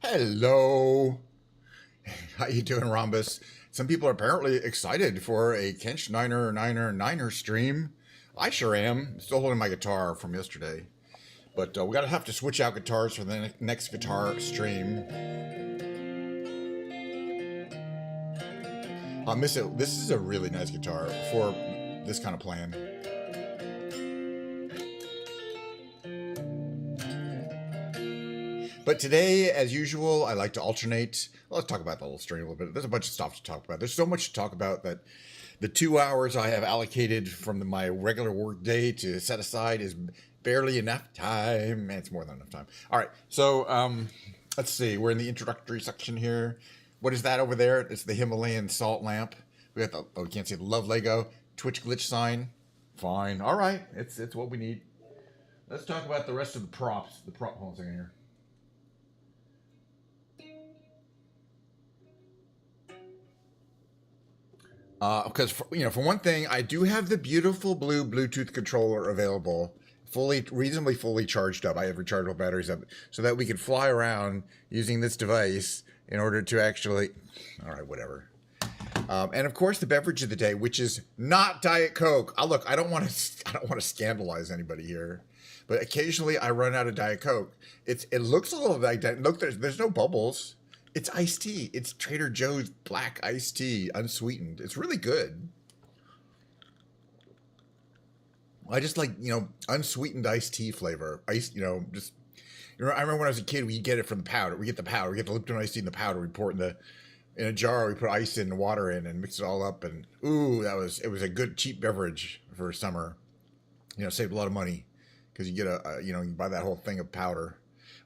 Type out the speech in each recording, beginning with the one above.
Hello. How you doing, Rhombus? Some people are apparently excited for a Kench Niner stream. I sure am. Still holding my guitar from yesterday. But we gotta have to switch out guitars for the next guitar stream. I miss it. This is a really nice guitar for this kind of playing. But today, as usual, I like to alternate. Well, let's talk about the whole stream a little bit. There's a bunch of stuff to talk about. There's so much to talk about that the 2 hours I have allocated from my regular work day to set aside is barely enough time. Man, it's more than enough time. All right, so let's see. We're in the introductory section here. What is that over there? It's the Himalayan salt lamp. We got the, oh, you can't see the love Lego Twitch glitch sign. Fine. All right, it's what we need. Let's talk about the rest of the props. Hold on a second here. Because for one thing, I do have the beautiful blue Bluetooth controller available, reasonably fully charged up. I have rechargeable batteries up, so that we can fly around using this device in order to actually. All right, whatever. And of course, the beverage of the day, which is not Diet Coke. Look, I don't want to scandalize anybody here, but occasionally I run out of Diet Coke. It looks a little like that. Look, there's no bubbles. It's iced tea. It's Trader Joe's black iced tea, unsweetened. It's really good. I just like, unsweetened iced tea flavor. I remember when I was a kid, we get it from the powder. We get the powder. We get the Lipton iced tea in the powder. We pour it in a jar. We put ice in and water in and mix it all up. And ooh, it was a good cheap beverage for summer. Saved a lot of money because you get you buy that whole thing of powder.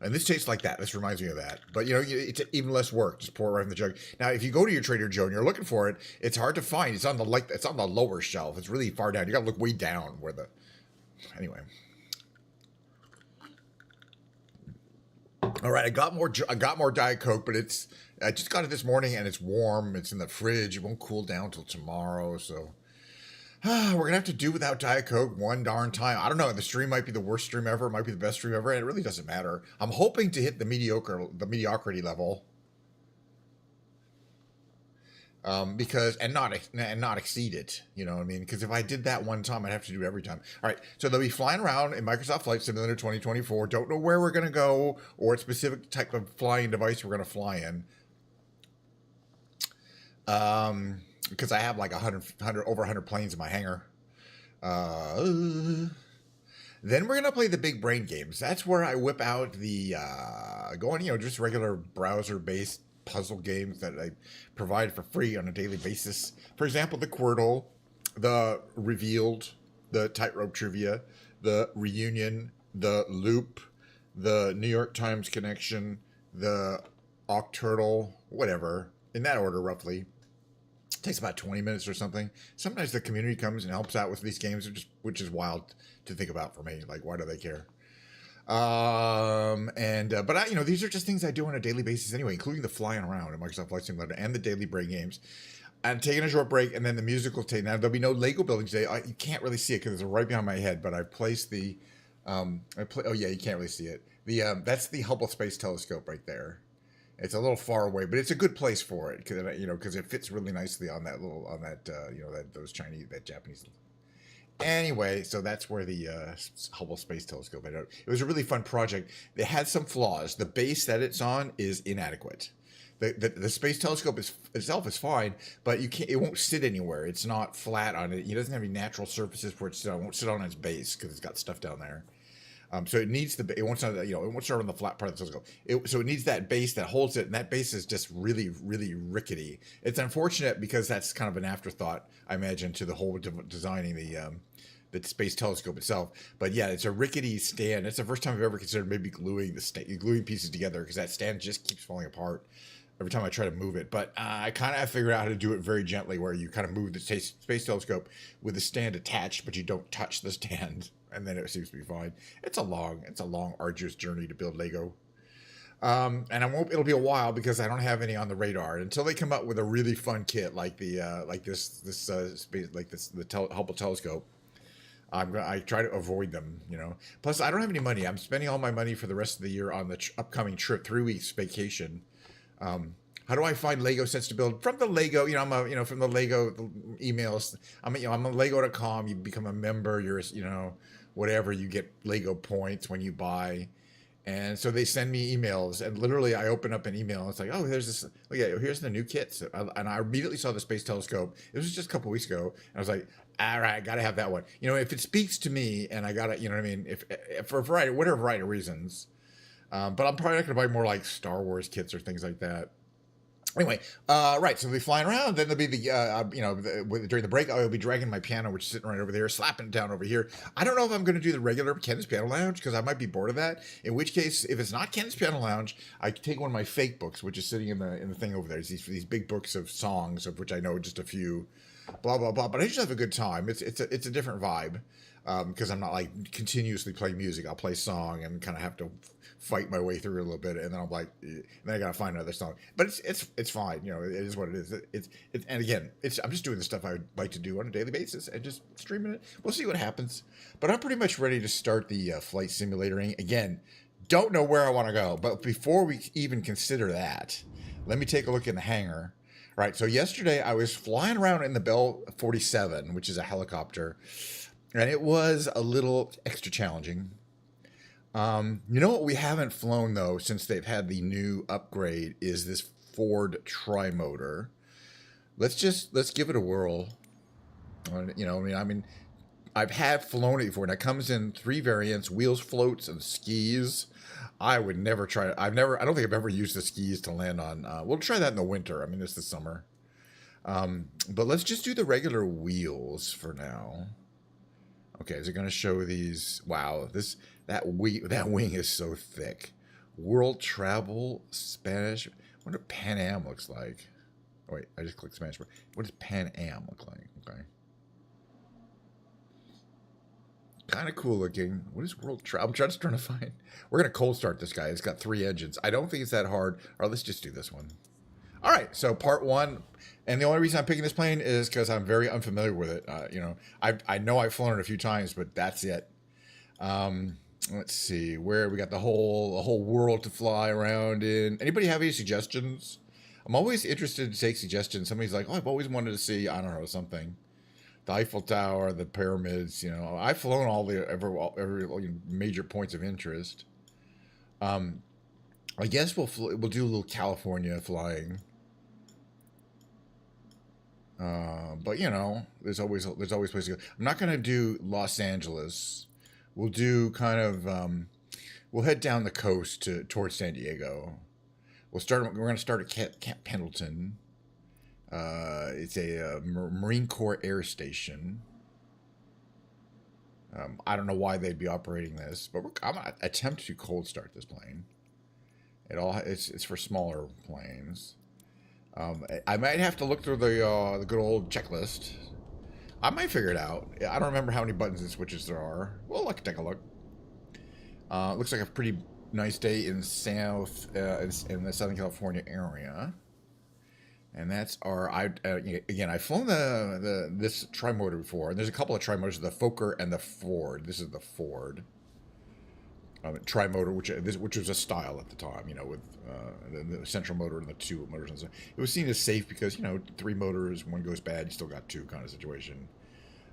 And this tastes like that. This reminds me of that. But, it's even less work. Just pour it right in the jug. Now, if you go to your Trader Joe and you're looking for it, it's hard to find. It's on the lower shelf. It's really far down. You got to look way down where the... Anyway. All right, I got more Diet Coke, but I just got it this morning and it's warm. It's in the fridge. It won't cool down till tomorrow, so... We're going to have to do without Diet Coke one darn time. I don't know. The stream might be the worst stream ever. It might be the best stream ever. And it really doesn't matter. I'm hoping to hit the mediocrity level. And not exceed it. You know what I mean? Because if I did that one time, I'd have to do it every time. All right. So they'll be flying around in Microsoft Flight Simulator 2024. Don't know where we're going to go or what specific type of flying device we're going to fly in. Because I have like over 100 planes in my hangar. Then we're going to play the big brain games. That's where I whip out the, just regular browser-based puzzle games that I provide for free on a daily basis. For example, the Quirtle, the Revealed, the Tightrope Trivia, the Reunion, the Loop, the New York Times Connection, the Octurtle, whatever, in that order roughly. It takes about 20 minutes or something. Sometimes the community comes and helps out with these games, which is wild to think about for me. Like, why do they care? But these are just things I do on a daily basis anyway, including the flying around in Microsoft Flight Simulator and the daily brain games. I'm taking a short break, and then the music will take. Now there'll be no Lego building today. You can't really see it because it's right behind my head. But I placed the. Oh yeah, you can't really see it. That's the Hubble Space Telescope right there. It's a little far away, but it's a good place for it because it fits really nicely on that that Japanese. Anyway, so that's where the Hubble Space Telescope. It was a really fun project. It had some flaws. The base that it's on is inadequate. The space telescope itself is fine, but it won't sit anywhere. It's not flat on it. It doesn't have any natural surfaces for it to sit on. It won't sit on its base because it's got stuff down there. So it needs it won't start on the flat part of the telescope. So it needs that base that holds it, and that base is just really, really rickety. It's unfortunate because that's kind of an afterthought, I imagine, to the whole designing the space telescope itself. But yeah, it's a rickety stand. It's the first time I've ever considered maybe gluing pieces together because that stand just keeps falling apart every time I try to move it. But I kind of figured out how to do it very gently, where you kind of move the space telescope with the stand attached, but you don't touch the stand. And then it seems to be fine. It's a long, arduous journey to build Lego. And it'll be a while because I don't have any on the radar until they come up with a really fun kit like the Hubble telescope. I try to avoid them, you know. Plus, I don't have any money. I'm spending all my money for the rest of the year on the upcoming trip, 3 weeks vacation. How do I find Lego sets to build from the Lego? You know, from the Lego emails. I'm a Lego.com. You become a member. You're, whatever. You get Lego points when you buy. And so they send me emails, and literally I open up an email. And it's like, oh, there's this. Oh yeah, here's the new kits, and I immediately saw the space telescope. It was just a couple weeks ago, and I was like, all right, I gotta have that one. You know, if it speaks to me, and I gotta, you know what I mean, if for a variety, whatever variety of reasons. But I'm probably not gonna buy more like Star Wars kits or things like that. Anyway, right. So they'll be flying around. Then there'll be during the break, I'll be dragging my piano, which is sitting right over there, slapping it down over here. I don't know if I'm going to do the regular Ken's Piano Lounge because I might be bored of that. In which case, if it's not Ken's Piano Lounge, I take one of my fake books, which is sitting in the thing over there. It's these big books of songs, of which I know just a few, blah blah blah. But I just have a good time. It's a different vibe because I'm not like continuously playing music. I'll play song and kind of have to fight my way through a little bit, and then I'm like, and then I gotta find another song. But it's fine, you know. It is what it is. And again, I'm just doing the stuff I would like to do on a daily basis and just streaming it. We'll see what happens. But I'm pretty much ready to start the flight simulatoring again. Don't know where I want to go, but before we even consider that, let me take a look in the hangar. Right. So yesterday I was flying around in the Bell 47, which is a helicopter, and it was a little extra challenging. You know what we haven't flown though since they've had the new upgrade is this Ford Trimotor. Let's give it a whirl. You know, I mean, I've had flown it before, and it comes in 3 variants: wheels, floats, and skis. I would never try it. I don't think I've ever used the skis to land on. We'll try that in the winter. I mean, it's the summer. But let's just do the regular wheels for now. Okay, is it going to show these? Wow, that wing is so thick. World travel Spanish. I wonder what Pan Am looks like. Oh, wait, I just clicked Spanish. What does Pan Am look like? Okay, kind of cool looking. What is world travel? I'm just trying to find. We're gonna cold start this guy. It's got 3 engines. I don't think it's that hard. All right, let's just do this one. All right, so part 1, and the only reason I'm picking this plane is because I'm very unfamiliar with it. You know, I know I've flown it a few times, but that's it. Let's see where we got the whole world to fly around in. Anybody have any suggestions? I'm always interested to take suggestions. Somebody's like, oh, I've always wanted to see, I don't know, something. The Eiffel Tower, the pyramids. You know, I've flown all the every major points of interest. I guess we'll do a little California flying. But you know, there's always places to go. I'm not gonna do Los Angeles. We'll do kind of we'll head down the coast towards San Diego. We're gonna start at Camp Pendleton. It's a Marine Corps Air Station. I don't know why they'd be operating this, but I'm gonna attempt to cold start this plane. It's for smaller planes. I might have to look through the good old checklist. I might figure it out. I don't remember how many buttons and switches there are. Well, let's take a look. Looks like a pretty nice day in the Southern California area. And that's our. Again, I've flown this trimotor before, and there's a couple of trimotors: the Fokker and the Ford. This is the Ford trimotor, which was a style at the time, you know, with the central motor and the 2 motors. And so it was seen as safe because, you know, 3 motors, one goes bad, you still got 2 kind of situation.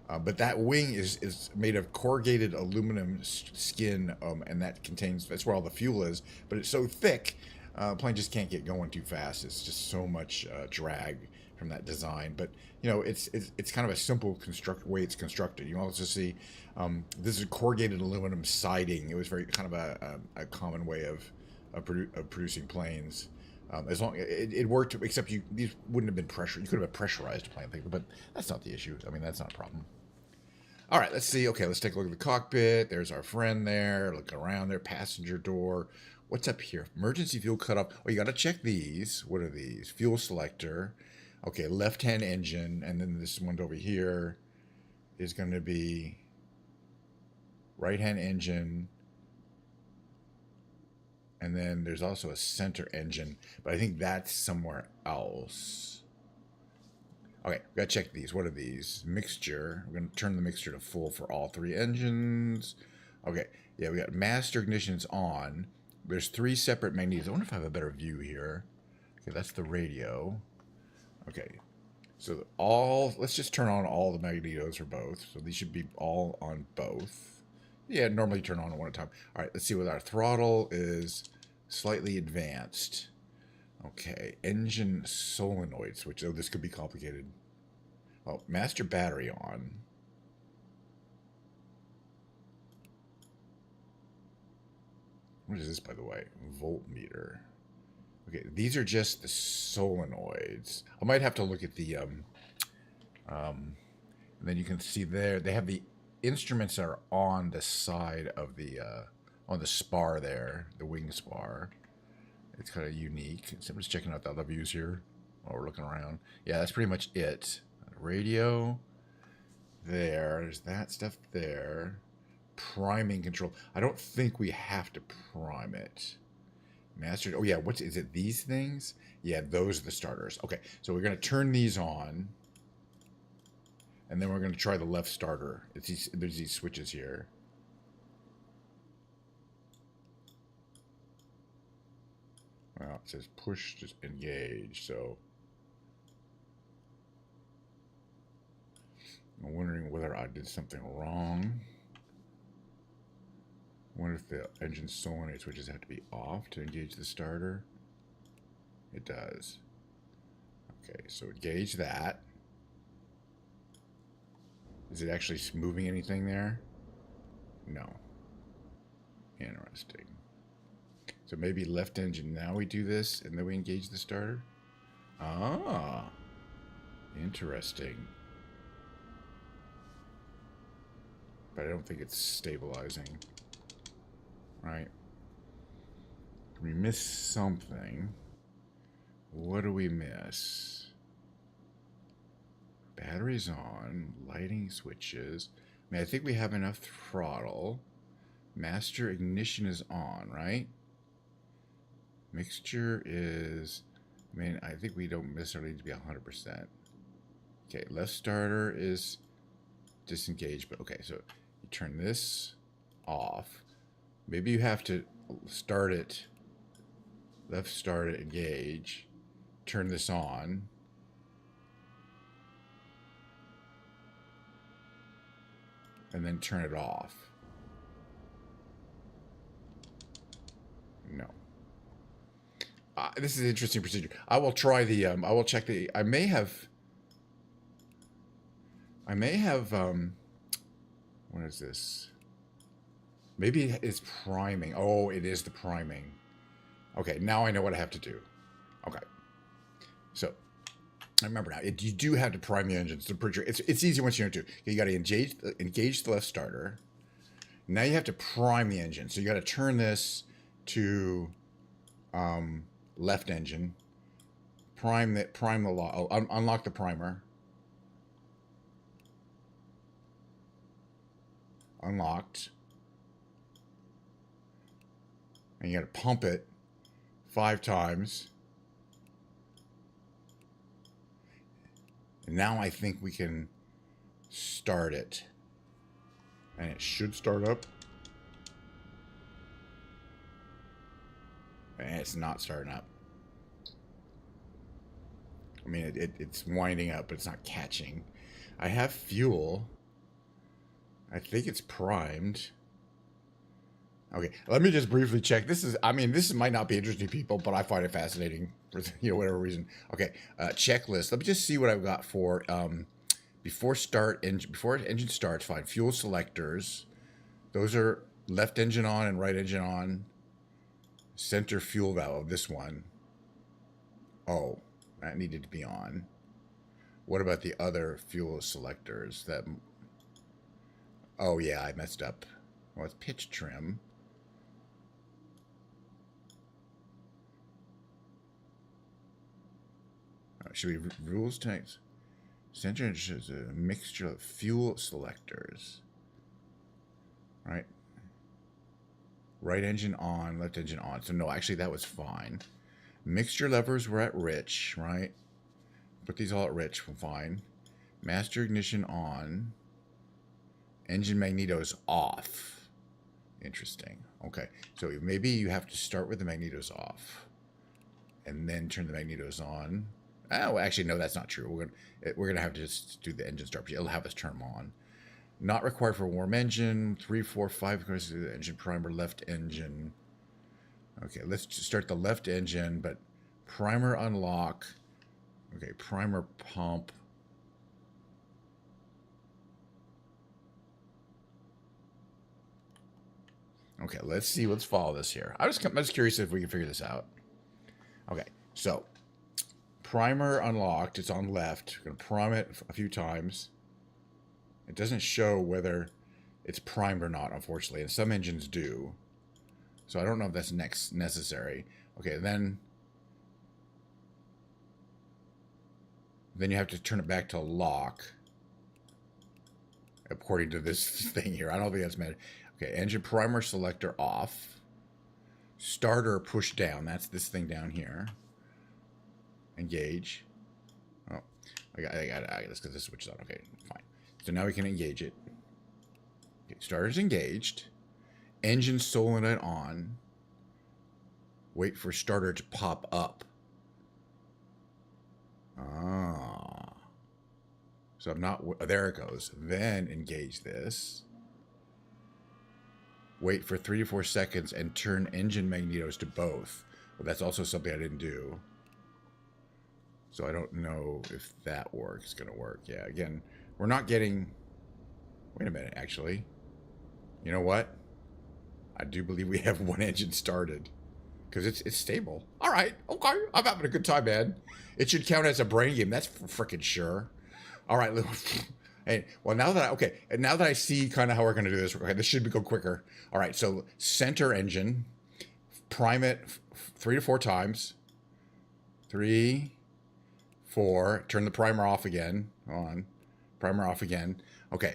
But that wing is made of corrugated aluminum skin, and that's where all the fuel is. But it's so thick, plane just can't get going too fast. It's just so much drag from that design. But you know, it's kind of a simple way it's constructed. You also see this is corrugated aluminum siding. It was very kind of a common way of producing planes. As long it worked, except these wouldn't have been pressure. You could have a pressurized plane, but that's not the issue. I mean, that's not a problem. All right, let's see. Okay, let's take a look at the cockpit. There's our friend there. Look around there. Passenger door. What's up here? Emergency fuel cutoff. Oh, you got to check these. What are these? Fuel selector. Okay, left-hand engine, and then this one over here is going to be right-hand engine, and then there's also a center engine, but I think that's somewhere else. Okay, we gotta check these. What are these? Mixture. We're gonna turn the mixture to full for all 3 engines. Okay, yeah, we got master ignitions on. There's 3 separate magnetos. I wonder if I have a better view here. Okay, that's the radio. Okay, so let's just turn on all the magnetos for both. So these should be all on both. Yeah, normally turn on one at a time. All right, let's see what our throttle is. Slightly advanced. Okay, engine solenoid switch. Oh, this could be complicated. Oh, master battery on. What is this, by the way? Voltmeter. Okay, these are just the solenoids. I might have to look at the, and then you can see there, they have the instruments are on the side of the, on the spar there, the wing spar. It's kind of unique. So I'm just checking out the other views here while we're looking around. Yeah, that's pretty much it. Radio there. There's that stuff there. Priming control. I don't think we have to prime it. Master. Oh yeah, is it these things? Yeah, those are the starters. Okay, so we're gonna turn these on, and then we're gonna try the left starter. There's these switches here. Well, it says push to engage, so I'm wondering whether I did something wrong. I wonder if the engine solenoid switches have to be off to engage the starter. It does. Okay, so engage that. Is it actually moving anything there? No. Interesting. So maybe left engine. Now we do this, and then we engage the starter? Ah. Interesting. But I don't think it's stabilizing. Right. We miss something. What do we miss? Batteries on. Lighting switches. I mean, I think we have enough throttle. Master ignition is on, right? Mixture is... I mean, I think we don't necessarily need to be 100%. Okay, left starter is disengaged. But okay, so you turn this off. Maybe you have to start it, left start it, engage, turn this on. And then turn it off. No. This is an interesting procedure. I will try the, I will check the, I may have, what is this? Maybe it's priming. Oh, it is the priming. Okay, now I know what I have to do. Okay. So, I remember now. You do have to prime the engines. It's easy once you know to. You got to engage the left starter. Now you have to prime the engine. So you got to turn this to left engine. Prime the lock. Oh, unlock the primer. Unlocked. And you got to pump it 5 times. And now I think we can start it. And it should start up. And it's not starting up. I mean, it's winding up, but it's not catching. I have fuel. I think it's primed. Okay, let me just briefly check. This might not be interesting to people, but I find it fascinating for whatever reason. Okay, checklist. Let me just see what I've got for before engine starts. Find fuel selectors. Those are left engine on and right engine on. Center fuel valve. This one. Oh, that needed to be on. What about the other fuel selectors? Oh yeah, I messed up. Well, it's pitch trim. Should we rules types? Center is a mixture of fuel selectors. Right. Right engine on, left engine on. So no, actually that was fine. Mixture levers were at rich, right? Put these all at rich. Fine. Master ignition on. Engine magnetos off. Interesting. Okay. So maybe you have to start with the magnetos off. And then turn the magnetos on. Oh, actually, no, that's not true. We're gonna have to just do the engine start. It'll have us turn them on. Not required for warm engine. 3, 4, 5. Engine primer, left engine. Okay, let's just start the left engine, but primer unlock. Okay, primer pump. Okay, let's see. Let's follow this here. I'm just curious if we can figure this out. Okay, so primer unlocked. It's on left. We're gonna prime it a few times. It doesn't show whether it's primed or not, unfortunately, and some engines do. So I don't know if that's necessary. Okay, then you have to turn it back to lock, according to this thing here. I don't think that's meant. Okay, engine primer selector off. Starter push down. That's this thing down here. Engage. Oh, I got this because this switches on. Okay, fine. So now we can engage it. Okay, starter's engaged. Engine solenoid on. Wait for starter to pop up. Ah. So I'm not... There it goes. Then engage this. Wait for 3 to 4 seconds and turn engine magnetos to both. Well, that's also something I didn't do. So I don't know if that works. It's going to work. Yeah, again, we're not getting... Wait a minute, actually. You know what? I do believe we have one engine started. Because it's stable. All right, okay. I'm having a good time, man. It should count as a brain game. That's for freaking sure. All right, hey, well, now that I see kind of how we're going to do this, okay, this should go quicker. All right, so center engine, prime it 3 to 4 times. 3, 4, turn the primer off again. On, primer off again. Okay,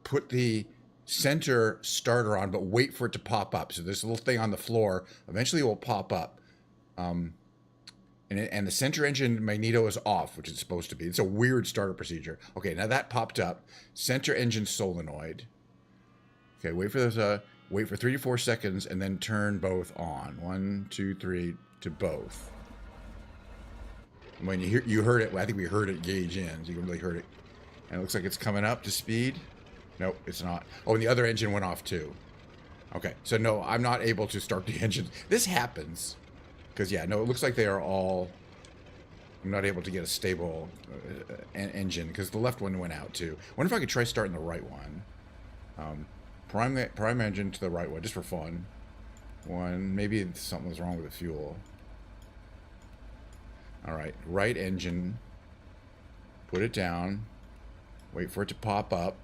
put the center starter on, but wait for it to pop up. So this little thing on the floor, eventually it will pop up. And the center engine magneto is off, which it's supposed to be. It's a weird starter procedure. Okay, now that popped up. Center engine solenoid. Okay, wait for this. Wait for 3 to 4 seconds, and then turn both on. 1, 2, 3 to both. When you heard it, I think we heard it gauge in. So you really heard it, and it looks like it's coming up to speed. Nope, it's not. Oh, and the other engine went off too. Okay, so no, I'm not able to start the engine. This happens. Because, yeah, no, it looks like they are all... I'm not able to get a stable engine, because the left one went out, too. I wonder if I could try starting the right one. Prime engine to the right one, just for fun. Maybe something was wrong with the fuel. Alright, right engine. Put it down. Wait for it to pop up.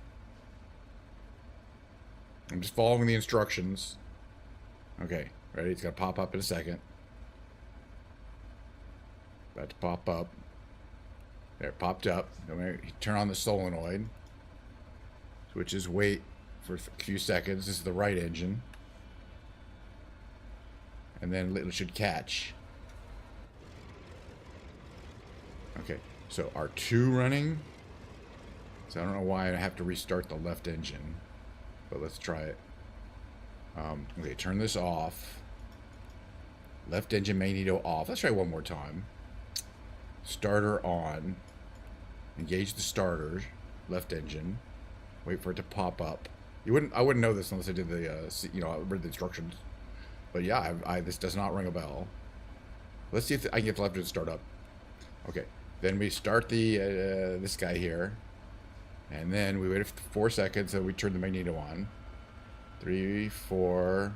I'm just following the instructions. Okay, ready? It's going to pop up in a second. About to pop up. There, it popped up. Turn on the solenoid. Switches, wait for a few seconds. This is the right engine. And then it should catch. Okay, so R2 running. So I don't know why I have to restart the left engine. But let's try it. Okay, turn this off. Left engine magneto off. Let's try one more time. Starter on. Engage the starter. Left engine. Wait for it to pop up. I wouldn't know this unless I did the I read the instructions. But yeah, this does not ring a bell. Let's see if I can get the left engine to start up. Okay, then we start the this guy here, and then we wait for 4 seconds, and we turn the magneto on. 3, 4,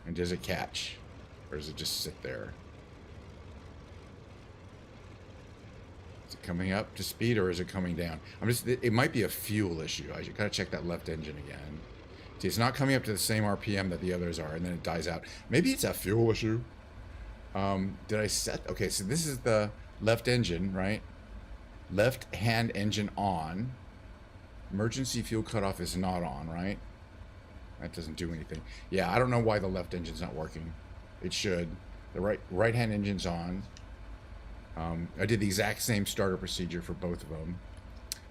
and does it catch, or does it just sit there? Is it coming up to speed, or is it coming down? It might be a fuel issue. I should kind of check that left engine again. See, it's not coming up to the same RPM that the others are, and then it dies out. Maybe it's a fuel issue. Did I set... Okay, so this is the left engine, right? Left hand engine on. Emergency fuel cutoff is not on, right? That doesn't do anything. Yeah, I don't know why the left engine's not working. It should. The right hand engine's on. I did the exact same starter procedure for both of them,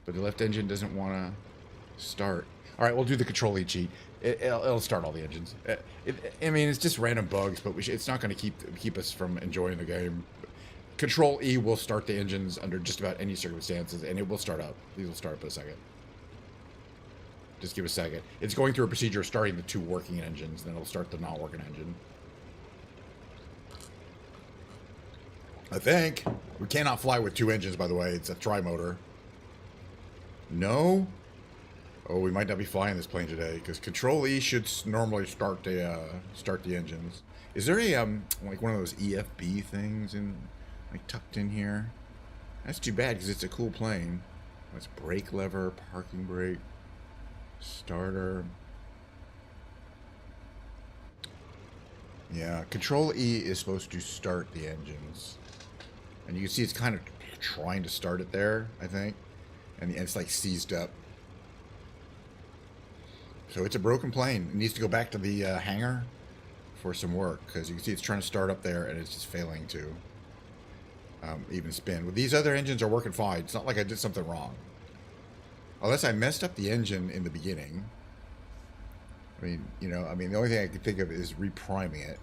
but the left engine doesn't want to start. All right, we'll do the Control E cheat. It'll start all the engines. I mean, it's just random bugs, but it's not going to keep us from enjoying the game. Control E will start the engines under just about any circumstances, and it will start up. These will start up in a second. Just give a second. It's going through a procedure of starting the 2 working engines, then it'll start the not working engine. I think. We cannot fly with 2 engines, by the way. It's a tri-motor. No? Oh, we might not be flying this plane today, because Control E should normally start the engines. Is there a, like one of those EFB things like tucked in here? That's too bad, because it's a cool plane. It's brake lever, parking brake, starter. Yeah, Control E is supposed to start the engines. And you can see it's kind of trying to start it there, I think. And it's like seized up. So it's a broken plane. It needs to go back to the hangar for some work. Because you can see it's trying to start up there and it's just failing to even spin. Well, these other engines are working fine. It's not like I did something wrong. Unless I messed up the engine in the beginning. I mean, you know, the only thing I can think of is repriming it.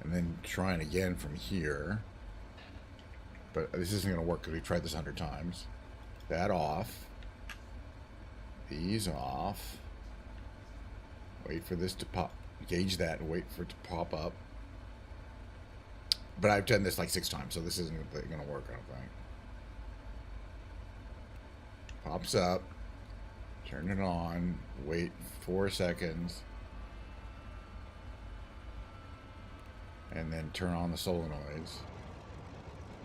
And then trying again from here. But this isn't going to work because we've tried this 100 times. That off. These off. Wait for this to pop. Gauge that and wait for it to pop up. But I've done this like 6 times, so this isn't going to work, I don't think. Pops up. Turn it on. Wait 4 seconds. And then turn on the solenoids.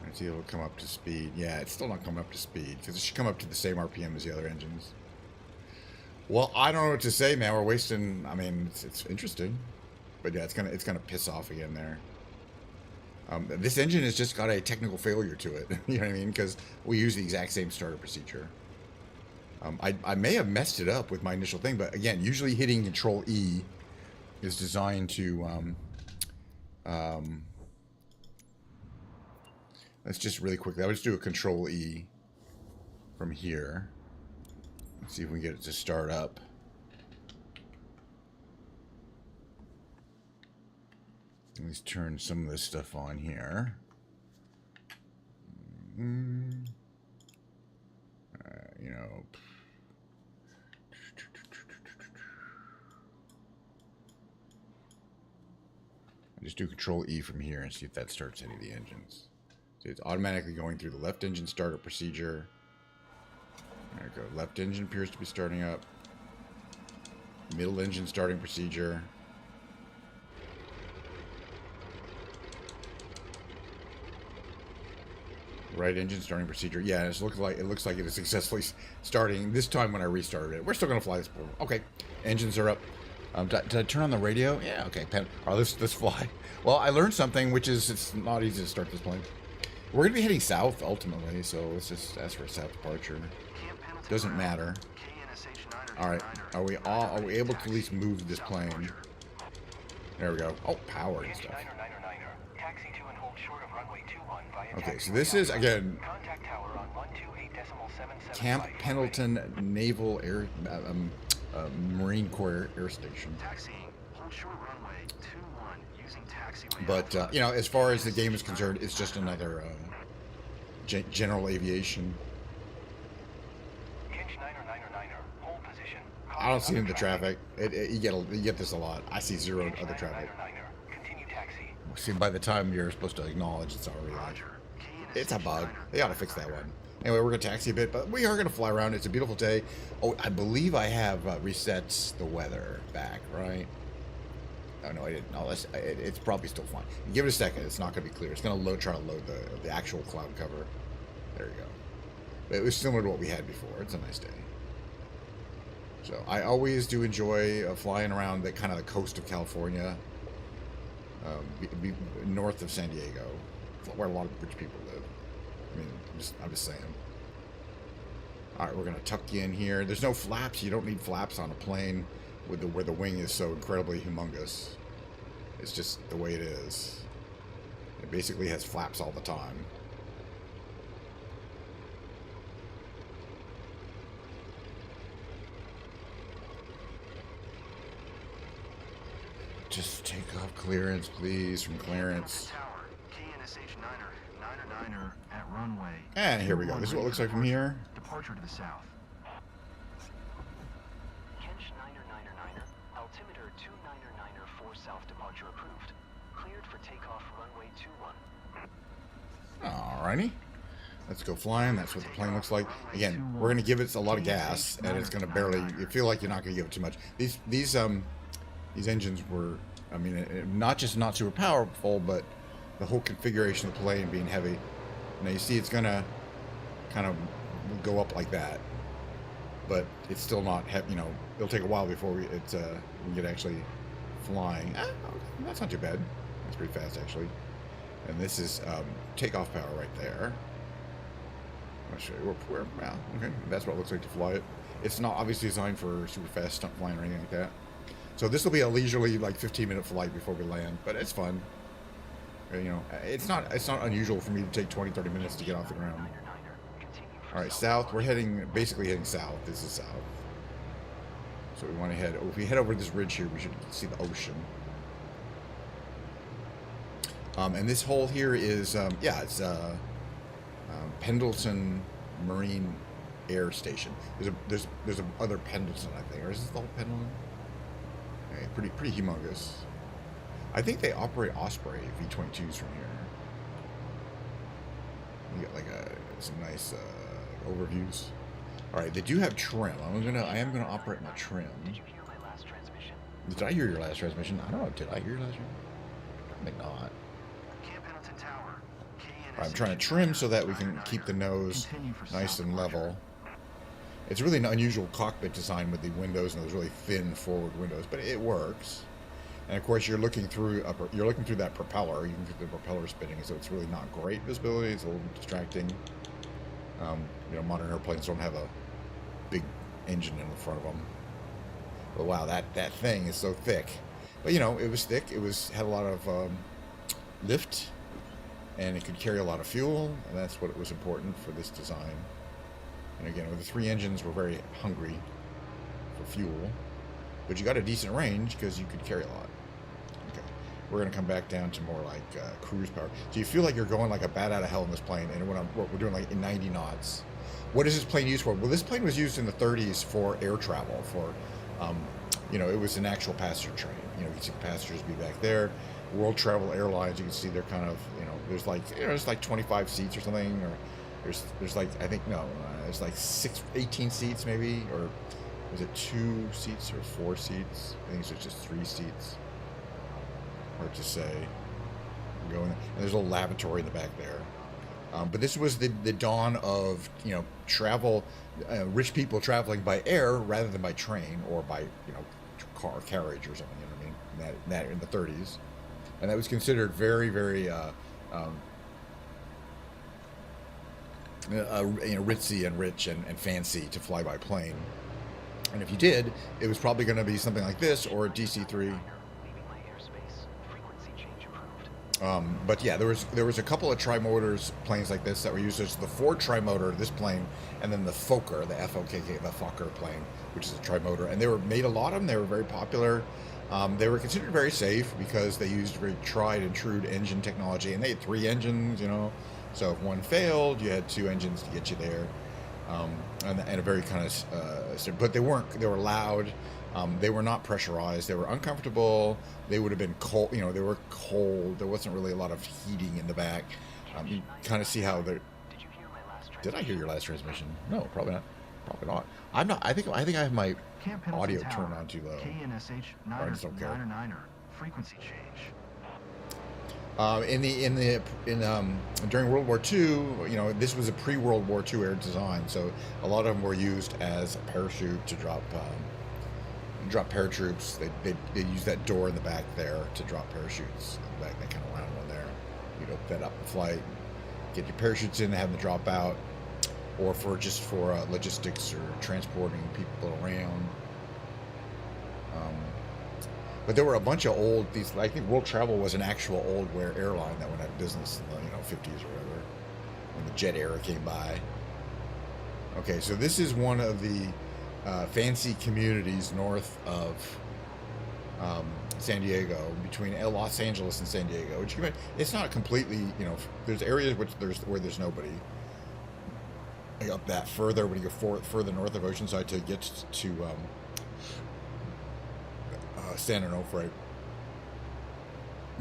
And see if it'll come up to speed. Yeah, it's still not coming up to speed, because it should come up to the same RPM as the other engines. Well, I don't know what to say, man. We're wasting... I mean, it's interesting. But yeah, it's gonna piss off again there. This engine has just got a technical failure to it. You know what I mean? Because we use the exact same starter procedure. I may have messed it up with my initial thing, but again, usually hitting Control E is designed to... let's just really quickly... I'll just do a Control E from here. Let's see if we can get it to start up. Let's turn some of this stuff on here. You know... Just do Control E from here and see if that starts any of the engines. So it's automatically going through the left engine startup procedure. There we go. Left engine appears to be starting up. Middle engine starting procedure. Right engine starting procedure. Yeah, it looks like it is successfully starting. This time when I restarted it, we're still gonna fly this. Okay, engines are up. Did I turn on the radio? Yeah. Okay. Let's fly. Well, I learned something, which is it's not easy to start this plane. We're gonna be heading south ultimately, so let's just ask for a south departure. Doesn't matter. All right. Are we able to at least move this plane? There we go. Oh, power and stuff. Okay, so this is, again, Camp Pendleton Naval Air, Marine Corps Air Station. But, you know, as far as the game is concerned, it's just another general aviation. I don't see any of the traffic. You get this a lot. I see zero other traffic. See, by the time you're supposed to acknowledge, it's already like, it's a bug. They ought to fix that one. Anyway, we're going to taxi a bit, but we are going to fly around. It's a beautiful day. Oh, I believe I have reset the weather back, right? Oh, no, I didn't. No, it's probably still fine. Give it a second. It's not going to be clear. It's going to try to load the actual cloud cover. There you go. It was similar to what we had before. It's a nice day. So I always do enjoy flying around the kind of the coast of California. North of San Diego, where a lot of rich people live. I mean, I'm just saying. All right, we're gonna tuck you in here. There's no flaps. You don't need flaps on a plane where the wing is so incredibly humongous. It's just the way it is. It basically has flaps all the time. Just take off clearance, please, from clearance. And here we go. This is what it looks like from here. Departure to the south. Kench 999er, altimeter 2994 south departure approved. Cleared for takeoff runway 21. Alrighty. Let's go flying. That's what the plane looks like. Again, we're going to give it a lot of gas, and it's going to barely... You feel like you're not going to give it too much. These engines were, I mean, not just not super powerful, but the whole configuration of the plane being heavy. Now you see it's going to kind of go up like that, but it's still not heavy. You know, it'll take a while before we get actually flying. Okay, that's not too bad. That's pretty fast, actually. And this is takeoff power right there. I'll show you where, well, okay, that's what it looks like to fly it. It's not obviously designed for super fast stunt flying or anything like that. So this will be a leisurely, like 15-minute flight before we land, but it's fun. You know, it's not unusual for me to take 20-30 minutes to get off the ground. All right, south. We're basically heading south. This is south. So we want to head. If we head over this ridge here, we should see the ocean. And this hole here is, yeah, it's Pendleton Marine Air Station. There's a other Pendleton, I think, or is this the whole Pendleton? Okay, pretty humongous. I think they operate Osprey V-22s from here. You get like some nice overviews. All right, they do have trim. I am gonna operate my trim. Did you hear my last transmission? Did I hear your last transmission? I don't know. Did I hear your last transmission? I think not. Camp Pendleton Tower. I'm trying to trim so that we can keep the nose nice and level. It's really an unusual cockpit design with the windows and those really thin forward windows, but it works. And of course, you're looking through that propeller. You can see the propeller spinning, so it's really not great visibility. It's a little distracting. You know, modern airplanes don't have a big engine in the front of them. But wow, that thing is so thick. But you know, it was thick. Had a lot of lift, and it could carry a lot of fuel, and that's what was important for this design. And again, with the 3 engines, we're very hungry for fuel, but you got a decent range because you could carry a lot. Okay, we're gonna come back down to more like cruise power. So you feel like you're going like a bat out of hell in this plane, and what we're doing like in 90 knots. What is this plane used for? Well, this plane was used in the 30s for air travel. For, you know, it was an actual passenger train. You know, you can see the passengers be back there. World Travel Airlines, you can see they're kind of, you know, there's like 25 seats or something, or there's like, I think, no, there's like 18 seats maybe, or was it 2 seats or 4 seats? I think it's just 3 seats. Hard to say. And there's a little lavatory in the back there. But this was the dawn of, you know, travel, rich people traveling by air rather than by train or by, you know, car carriage or something. You know what I mean? That in the 30s, and that was considered very, very, you know, ritzy and rich and fancy to fly by plane. And if you did, it was probably going to be something like this or a DC-3. But yeah, there was a couple of trimotors planes like this that were used. There's the Ford trimotor, this plane, and then the Fokker, the F-O-K-K, the Fokker plane, which is a trimotor. And they were made a lot of them. They were very popular. They were considered very safe because they used very tried and true engine technology, and they had 3 engines, you know. So if one failed, you had 2 engines to get you there. And a very kind of, but they were loud. They were not pressurized. They were uncomfortable. They would have been cold. You know, they were cold. There wasn't really a lot of heating in the back. You kind of see how they're. Did I hear your last transmission? No, probably not. Probably not. I'm not. I think I have my audio turned on too low. KNSH 999er. Frequency change. During World War II, you know, this was a pre-World War II air design, so a lot of them were used as a parachute to drop paratroops. They use that door in the back there to drop parachutes. In the back, that kind of round one there. You'd open that up in flight, get your parachutes in, have them drop out, or for logistics or transporting people around. But there were a bunch of old, these, I think World Travel was an actual old airline that went out of business in the, 50s or whatever, when the jet era came by. Okay, so this is one of the fancy communities north of San Diego, between Los Angeles and San Diego. Which it's not completely, there's areas where there's nobody. Up that further, when you go further north of Oceanside to get to San Onofre.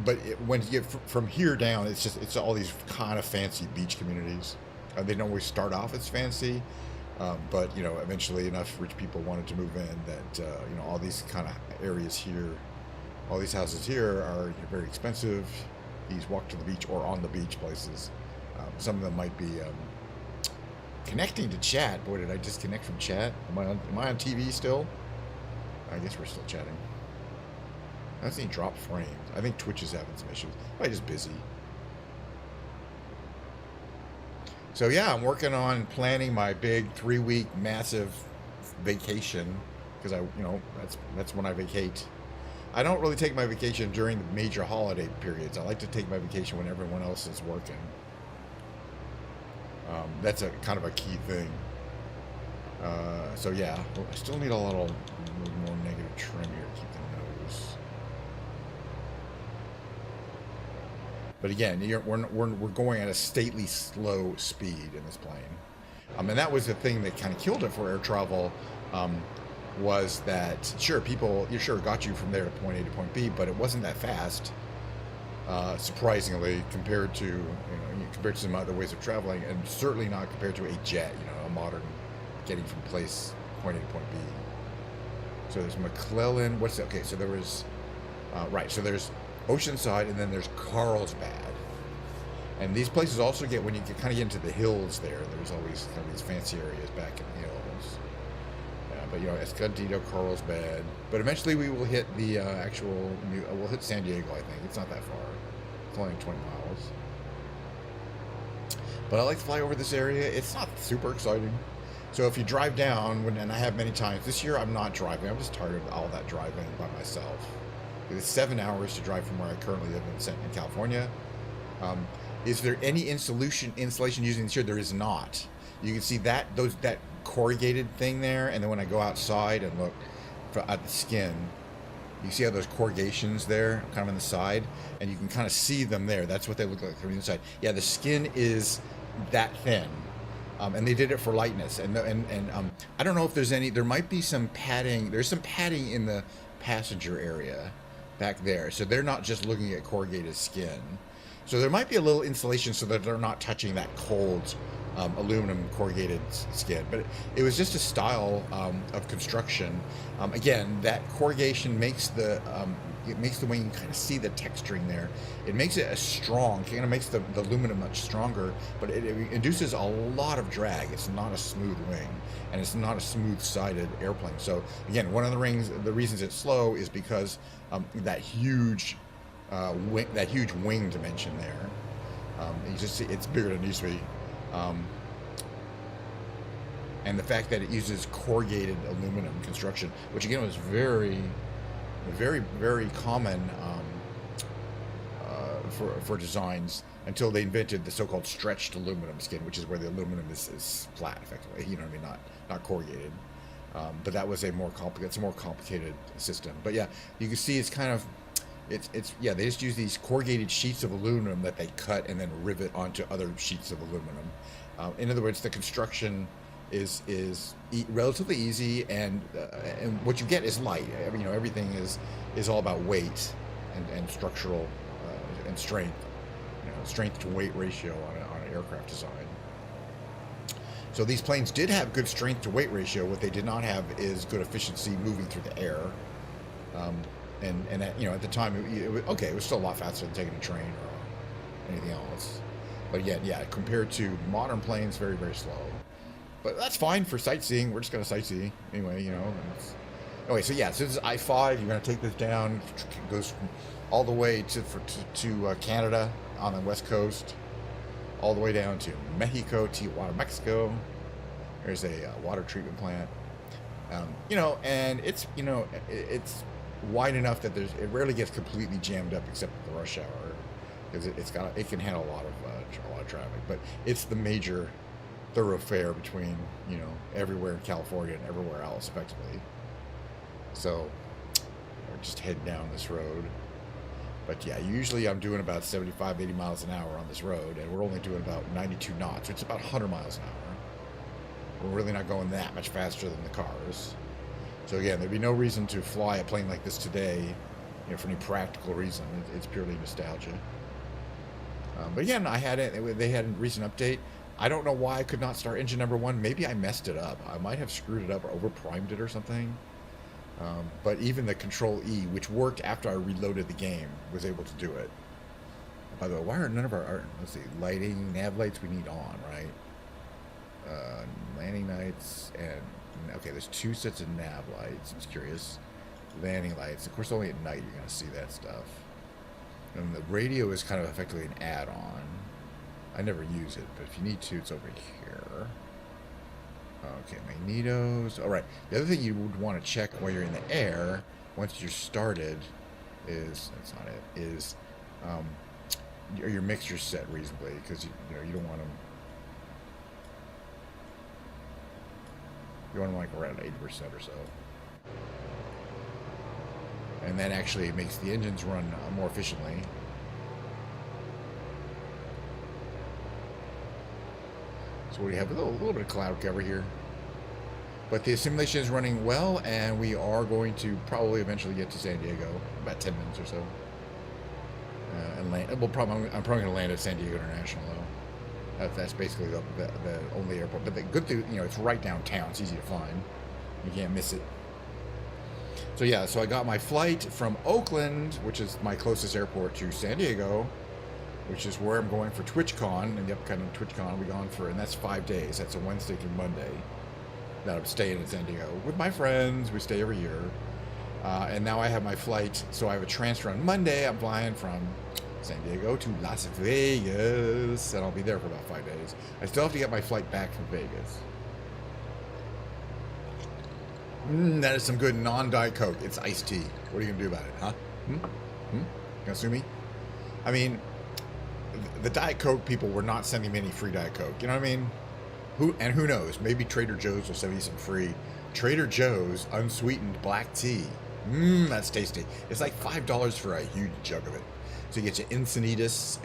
But when you get from here down, it's all these kind of fancy beach communities. They don't always start off as fancy, but eventually enough rich people wanted to move in that all these kind of areas here, all these houses here are very expensive. These walk to the beach or on the beach places. Some of them might be connecting to chat. Boy, did I disconnect from chat? Am I on TV still? I guess we're still chatting. I don't see any drop frames. I think Twitch is having some issues. Probably just busy. So yeah, I'm working on planning my big 3-week massive vacation, because that's when I vacate. I don't really take my vacation during the major holiday periods. I like to take my vacation when everyone else is working. That's a kind of a key thing. So yeah, I still need a little more negative trim here to keep the nose. But again, we're going at a stately slow speed in this plane. And that was the thing that kind of killed it for air travel, was that, sure, got you from there to point A to point B, but it wasn't that fast, surprisingly, compared to some other ways of traveling, and certainly not compared to a jet, a modern getting from point A to point B. So there's McClellan. Okay, so there was, so there's Oceanside, and then there's Carlsbad. And these places also get, when you kind of get into the hills there's always kind of these fancy areas back in the hills. But Escondido, Carlsbad. But eventually we will hit the we'll hit San Diego, I think. It's not that far. It's only 20 miles. But I like to fly over this area. It's not super exciting. So if you drive down, and I have many times, this year I'm not driving. I'm just tired of all that driving by myself. It's 7 hours to drive from where I currently live in California. Is there any insulation using this year? There is not. You can see that corrugated thing there, and then when I go outside and look at the skin, you see how those corrugations there, kind of on the side, and you can kind of see them there. That's what they look like from the inside. Yeah, the skin is that thin. And they did it for lightness. And I don't know if there's any. There might be some padding. There's some padding in the passenger area back there, so they're not just looking at corrugated skin. So there might be a little insulation so that they're not touching that cold aluminum corrugated skin. But it was just a style of construction. Again, that corrugation makes the wing, you kind of see the texturing there. It makes it strong, kind of makes the aluminum much stronger, but it induces a lot of drag. It's not a smooth wing, and it's not a smooth-sided airplane. So again, one of the reasons it's slow is because that huge wing dimension there. You just see it's bigger than it used to be. And the fact that it uses corrugated aluminum construction, which again was very, very common for designs until they invented the so-called stretched aluminum skin, which is where the aluminum is flat, effectively. You know what I mean? Not corrugated. But that was a more complicated system. But yeah, you can see it's kind of. They just use these corrugated sheets of aluminum that they cut and then rivet onto other sheets of aluminum. In other words, the construction is relatively easy, and what you get is light. Everything is all about weight and structural and strength, strength to weight ratio on an aircraft design. So these planes did have good strength to weight ratio. What they did not have is good efficiency moving through the air. And at the time, it was still a lot faster than taking a train or anything else. But again, compared to modern planes, very, very slow. But that's fine for sightseeing. We're just going to sightsee anyway, Anyway, so this is I-5. You're going to take this down. It goes all the way to Canada on the west coast, all the way down to Mexico, Tijuana, Mexico. There's a water treatment plant. And it's wide enough that it rarely gets completely jammed up except at the rush hour, because it can handle a lot of traffic. But it's the major thoroughfare between, you know, everywhere in California and everywhere else, effectively. So we're just heading down this road. But yeah, usually I'm doing about 75, 80 miles an hour on this road, and we're only doing about 92 knots, which is about 100 miles an hour. We're really not going that much faster than the cars. So again, there'd be no reason to fly a plane like this today, you know, for any practical reason. It's purely nostalgia. But again, they had a recent update. I don't know why I could not start engine number 1. Maybe I messed it up. I might have screwed it up or overprimed it or something. But even the Control E, which worked after I reloaded the game, was able to do it. By the way, why are none of let's see, lighting, nav lights we need on, right? Landing lights and, okay, there's 2 sets of nav lights. I'm just curious. Landing lights. Of course, only at night you're going to see that stuff. And the radio is kind of effectively an add-on. I never use it, but if you need to, it's over here. Okay, magnetos. All right. The other thing you would want to check while you're in the air, once you're started, is, that's not it, is your mixture set reasonably, because you don't want them. You want them like around 80% or so. And that actually makes the engines run more efficiently. So we have a little bit of cloud cover here. But the simulation is running well, and we are going to probably eventually get to San Diego, about 10 minutes or so. And land. I'm probably going to land at San Diego International, though. That's basically the only airport. But the good thing, it's right downtown. It's easy to find. You can't miss it. So yeah, so I got my flight from Oakland, which is my closest airport, to San Diego, which is where I'm going for TwitchCon, and the upcoming TwitchCon I'll be gone for, and that's 5 days. That's a Wednesday through Monday that I'm staying in San Diego with my friends. We stay every year. And now I have my flight, so I have a transfer on Monday. I'm flying from San Diego to Las Vegas, and I'll be there for about 5 days. I still have to get my flight back from Vegas. That is some good non-Diet Coke. It's iced tea. What are you going to do about it, huh? You gonna sue me? I mean, the Diet Coke people were not sending me any free Diet Coke. You know what I mean? Who knows? Maybe Trader Joe's will send me some free Trader Joe's unsweetened black tea. That's tasty. It's like $5 for a huge jug of it. So you get your Encinitas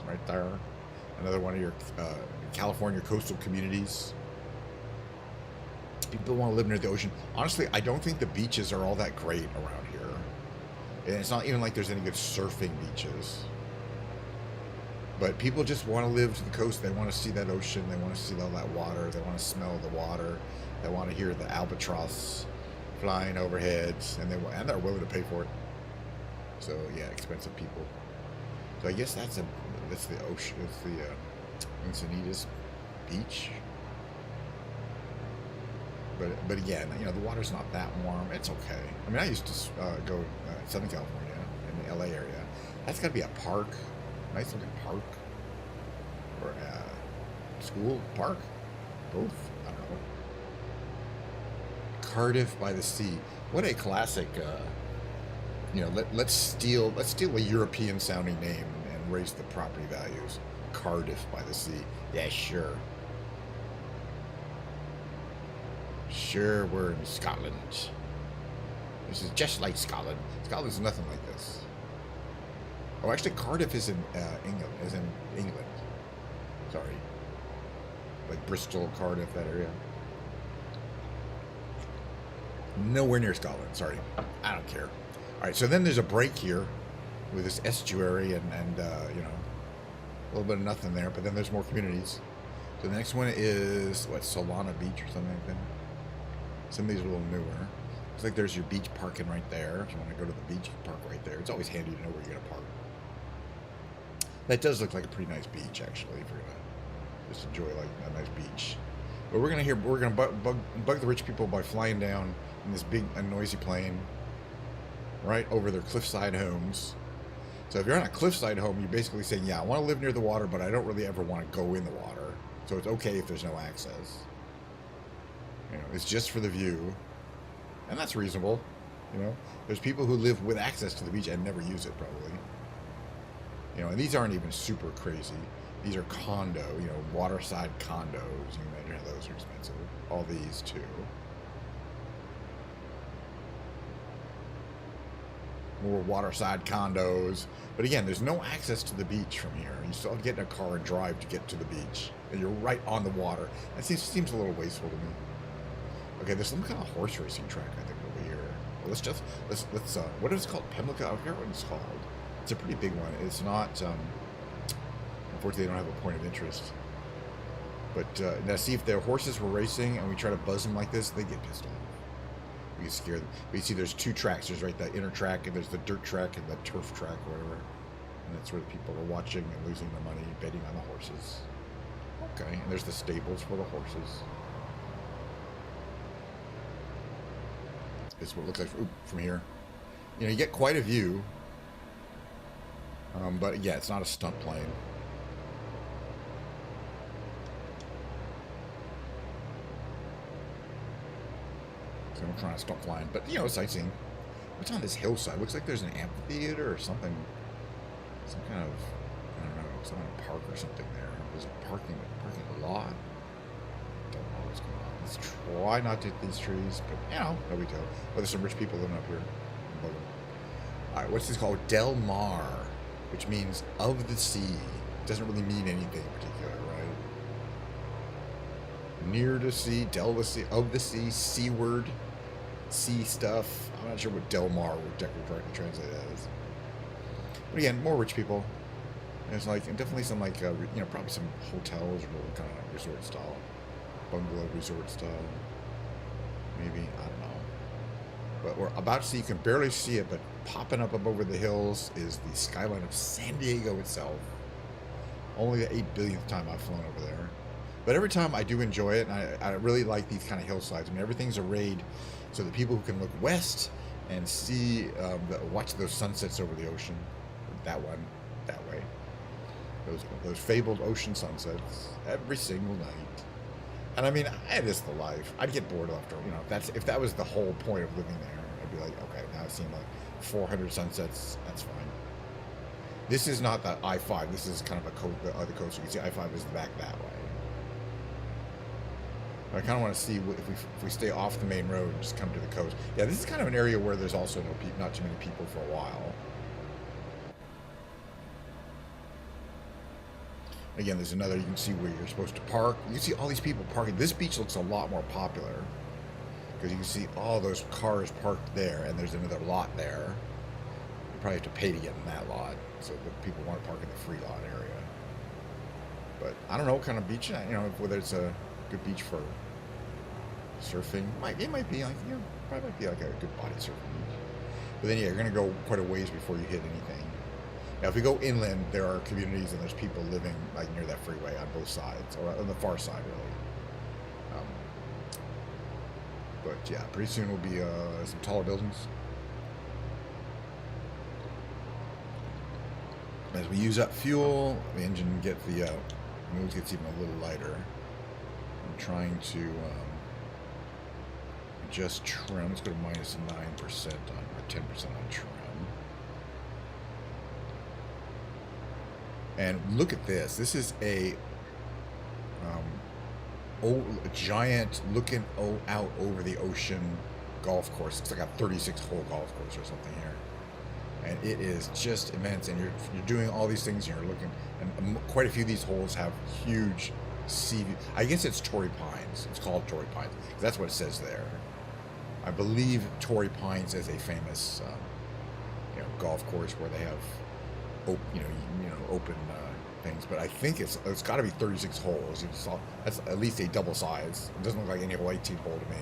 right there. Another one of your California coastal communities. People want to live near the ocean. Honestly, I don't think the beaches are all that great around here. And it's not even like there's any good surfing beaches. But people just want to live to the coast. They want to see that ocean. They want to see all that water. They want to smell the water. They want to hear the albatross flying overhead. And they're willing to pay for it. So, yeah, expensive people. So I guess that's the ocean. It's the Encinitas Beach. But again, the water's not that warm. It's okay. I mean, I used to go to Southern California, in the LA area. That's got to be a park. Nice looking park. Or a school park. Both. I don't know. Cardiff by the Sea. What a classic. Let's steal a European sounding name and raise the property values. Cardiff by the Sea. Yeah, sure. Sure, we're in Scotland. This is just like Scotland. Scotland's nothing like this. Oh, actually, Cardiff is in England. Sorry. Like Bristol, Cardiff, that area. Nowhere near Scotland. Sorry. I don't care. All right, so then there's a break here with this estuary and a little bit of nothing there, but then there's more communities. So the next one is, Solana Beach or something like that? Some of these are a little newer. Looks like there's your beach parking right there. If you want to go to the beach, you can park right there. It's always handy to know where you're going to park. That does look like a pretty nice beach, actually, if you're going to just enjoy like a nice beach. But we're going to bug the rich people by flying down in this big and noisy plane right over their cliffside homes. So if you're on a cliffside home, you're basically saying, yeah, I want to live near the water, but I don't really ever want to go in the water. So it's okay if there's no access. It's just for the view. And that's reasonable. You know, there's people who live with access to the beach and never use it probably. You know, and these aren't even super crazy. These are condo, you know, waterside condos. You can imagine how those are expensive. All these too. More waterside condos. But again, there's no access to the beach from here. You still have to get in a car and drive to get to the beach. And you're right on the water. That seems a little wasteful to me. Okay, there's some kind of horse racing track, I think, over here. Well, let's what is it called? Pimlico? I forget what it's called. It's a pretty big one. It's not, unfortunately, they don't have a point of interest. But now see, if their horses were racing and we try to buzz them like this, they get pissed off. We get scared. But you see, there's two tracks. There's right the inner track, and there's the dirt track and the turf track, or whatever. And that's where the people are watching and losing their money, betting on the horses. Okay, and there's the stables for the horses. This is what it looks like from here. You know, you get quite a view. But yeah, it's not a stunt plane. So I'm trying to stunt flying, but you know, sightseeing. What's on this hillside? Looks like there's an amphitheater or something. Some kind of, I don't know, some kind of park or something there. There's a parking lot. Don't know what's going on. Let's try not to hit these trees, but you know, no big deal. But there's some rich people living up here. All right, what's this called? Del Mar, which means of the sea. It doesn't really mean anything in particular, right? Near the sea, del the sea, of the sea, seaward, sea stuff. I'm not sure what Del Mar would directly translate as. But again, more rich people. There's like, and definitely some like, you know, probably some hotels or kind of resort style, bungalow resort style. Maybe, I don't know. But we're about to see, you can barely see it, but popping up over the hills is the skyline of San Diego itself. Only the 8 billionth time I've flown over there. But every time I do enjoy it, and I really like these kind of hillsides. I mean, everything's arrayed so that people who can look west and see, watch those sunsets over the ocean. That one, that way. Those fabled ocean sunsets every single night. And I mean, it is the life. I'd get bored after, you know, if that was the whole point of living there. I'd be like, okay, now I've seen like 400 sunsets. That's fine. This is not the I-5. This is kind of the other coast. You can see I-5 is back that way. I kind of want to see if we stay off the main road and just come to the coast. Yeah, this is kind of an area where there's also not too many people for a while. Again, there's another, you can see where you're supposed to park. You can see all these people parking. This beach looks a lot more popular because you can see all those cars parked there, and there's another lot there. You probably have to pay to get in that lot, so that people want to park in the free lot area. But I don't know what kind of beach, you know, whether it's a good beach for surfing. It might be like, you know, probably might be like a good body surfing beach. But then, yeah, you're going to go quite a ways before you hit anything. Now, if we go inland, there are communities and there's people living like near that freeway on both sides, or on the far side, really. But yeah, pretty soon will be some taller buildings. As we use up fuel, the engine gets the nose gets even a little lighter. I'm trying to adjust trim. Let's go to minus 9% on, or 10% on trim. And look at this. This is a giant looking out over the ocean golf course. It's like a 36-hole golf course or something here. And it is just immense. And you're doing all these things, and you're looking. And quite a few of these holes have huge sea view. I guess it's Torrey Pines. It's called Torrey Pines. That's what it says there. I believe Torrey Pines is a famous, golf course where they have open things, but I think it's got to be 36 holes. You saw that's at least a double size. It doesn't look like any whole 18 hole to me.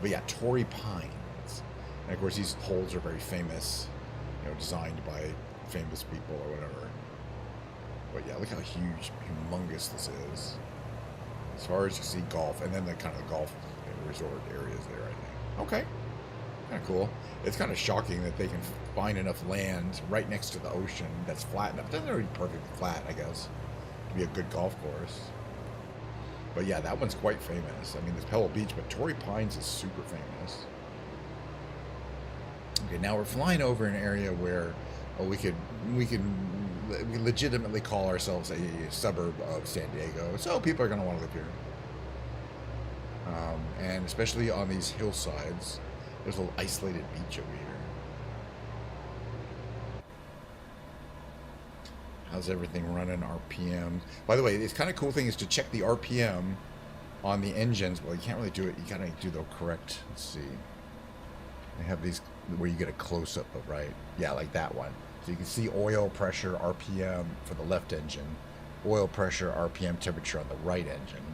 But yeah, Torrey Pines, and of course these holes are very famous, designed by famous people or whatever. But yeah, look how humongous this is. As far as you see golf, and then the kind of the golf resort areas there, I think. Okay. Kind of cool. It's kind of shocking that they can find enough land right next to the ocean that's flat enough. It doesn't really be perfectly flat, I guess, to be a good golf course. But yeah, that one's quite famous. I mean, there's Pebble Beach, but Torrey Pines is super famous. Okay, now we're flying over an area where we legitimately call ourselves a suburb of San Diego, so people are going to want to live here. And especially on these hillsides, there's a little isolated beach over here. How's everything running? RPM. By the way, it's kind of cool thing is to check the RPM on the engines. Well, you can't really do it. You gotta do the correct. Let's see. They have these where you get a close up of, right? Yeah, like that one. So you can see oil pressure, RPM for the left engine, oil pressure, RPM, temperature on the right engine.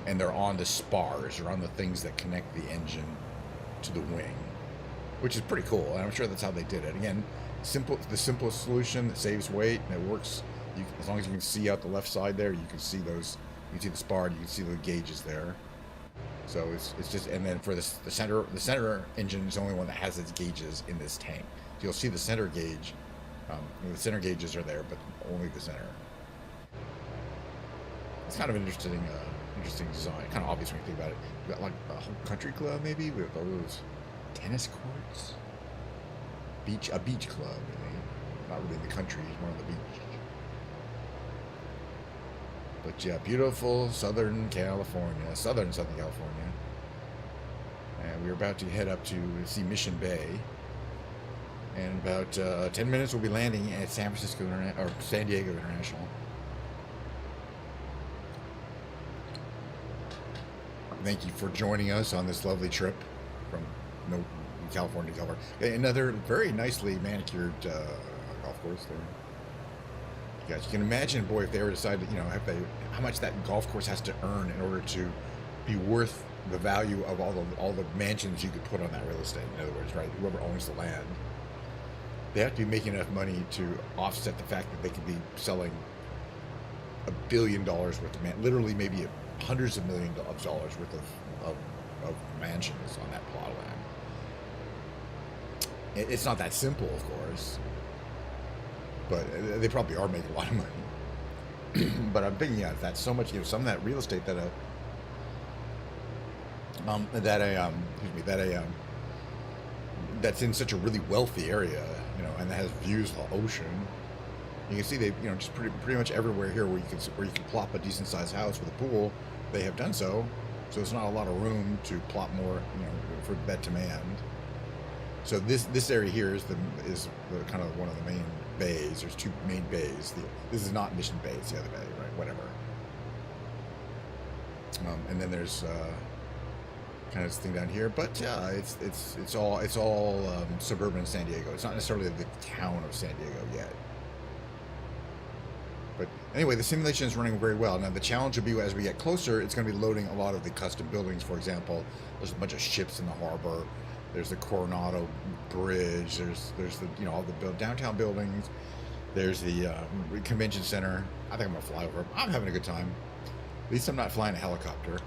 And they're on the spars, or on the things that connect the engine to the wing, which is pretty cool. And I'm sure that's how they did it. Again, the simplest solution that saves weight and it works. As long as you can see out the left side there, you can see those. You can see the spar, you can see the gauges there. So it's just, and then for the center engine is the only one that has its gauges in this tank. So you'll see the center gauge. The center gauges are there, but only the center. It's kind of an interesting design. Kind of obvious when you think about it. You got like a whole country club maybe with those tennis courts. A beach club, really. Not really in the country, more on the beach. But yeah, beautiful Southern California. And we're about to head up to see Mission Bay. And in about 10 minutes we'll be landing at San Diego International. Thank you for joining us on this lovely trip from California to California. Another very nicely manicured golf course there. You guys, you can imagine, boy, if they ever decided, how much that golf course has to earn in order to be worth the value of all the mansions you could put on that real estate. In other words, right, whoever owns the land, they have to be making enough money to offset the fact that they could be selling $1 billion worth of literally maybe hundreds of millions of dollars worth of mansions on that plot of land. It's not that simple, of course, but they probably are making a lot of money. But I'm thinking, yeah, that's so much, some of that real estate that's in such a really wealthy area, and that has views of the ocean. You can see they, just pretty much everywhere here where you can plop a decent sized house with a pool, they have done so. So there's not a lot of room to plop more, for that demand. So this area here is the kind of one of the main bays. There's two main bays. This is not Mission Bay; it's the other bay, right? Whatever. And then there's kind of this thing down here, but it's all suburban San Diego. It's not necessarily the town of San Diego yet. But anyway, the simulation is running very well. Now the challenge will be as we get closer, it's going to be loading a lot of the custom buildings. For example, there's a bunch of ships in the harbor. There's the Coronado Bridge. There's the all the downtown buildings. There's the convention center. I think I'm gonna fly over. I'm having a good time. At least I'm not flying a helicopter.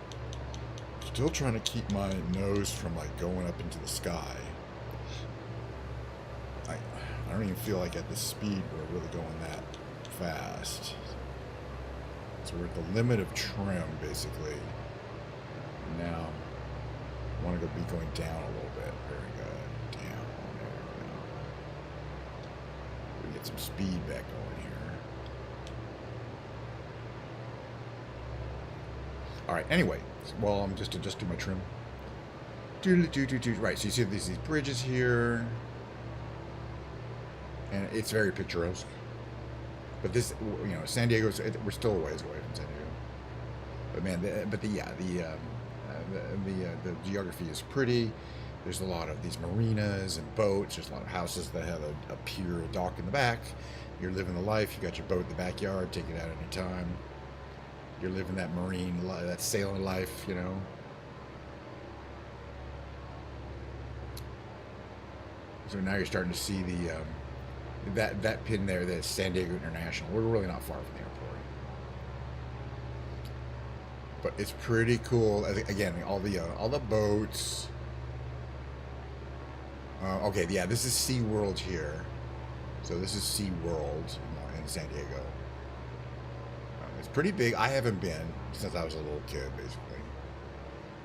Still trying to keep my nose from going up into the sky. I don't even feel like at the speed we're really going that fast. So we're at the limit of trim basically. Now I want to be going down a little bit. Very good. Down. There we go. We get some speed back going here. All right. Anyway, well, I'm just adjusting my trim. Right. So you see these bridges here, and it's very picturesque. But this, San Diego, we're still a ways away from San Diego. But man, the geography is pretty. There's a lot of these marinas and boats. There's a lot of houses that have a pier, a dock in the back. You're living the life. You got your boat in the backyard. Take it out any time. You're living that marine, that sailing life, So now you're starting to see the that pin there, that's San Diego International. We're really not far from the airport, but it's pretty cool. Again, all the boats. Okay, yeah, this is SeaWorld here. So this is SeaWorld in San Diego. It's pretty big. I haven't been since I was a little kid, basically.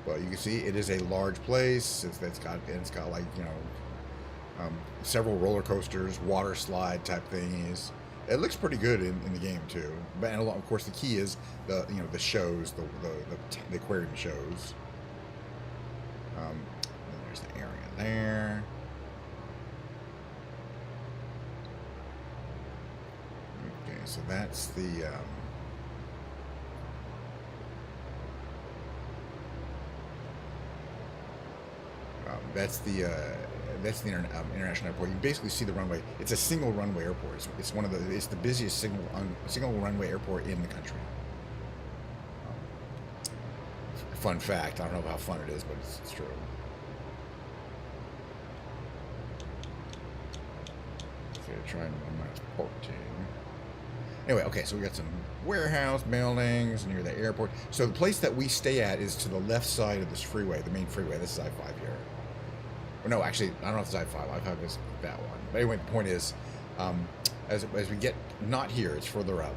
But you can see it is a large place. It's got like, you know, several roller coasters, water slide type thingies. It looks pretty good in the game too. But and of course the key is the the shows, the aquarium shows. And there's the area there. Okay, so that's the international airport. You basically see the runway. It's a single runway airport. It's the busiest single runway airport in the country. Fun fact. I don't know how fun it is, but it's true. Okay, try and minus 14. Anyway, okay, so we got some warehouse buildings near the airport. So the place that we stay at is to the left side of this freeway, the main freeway. This is I-5 here. Or no, actually, I don't know if it's I-5. I-5 is that one. But anyway, the point is, as we get, not here, it's further up.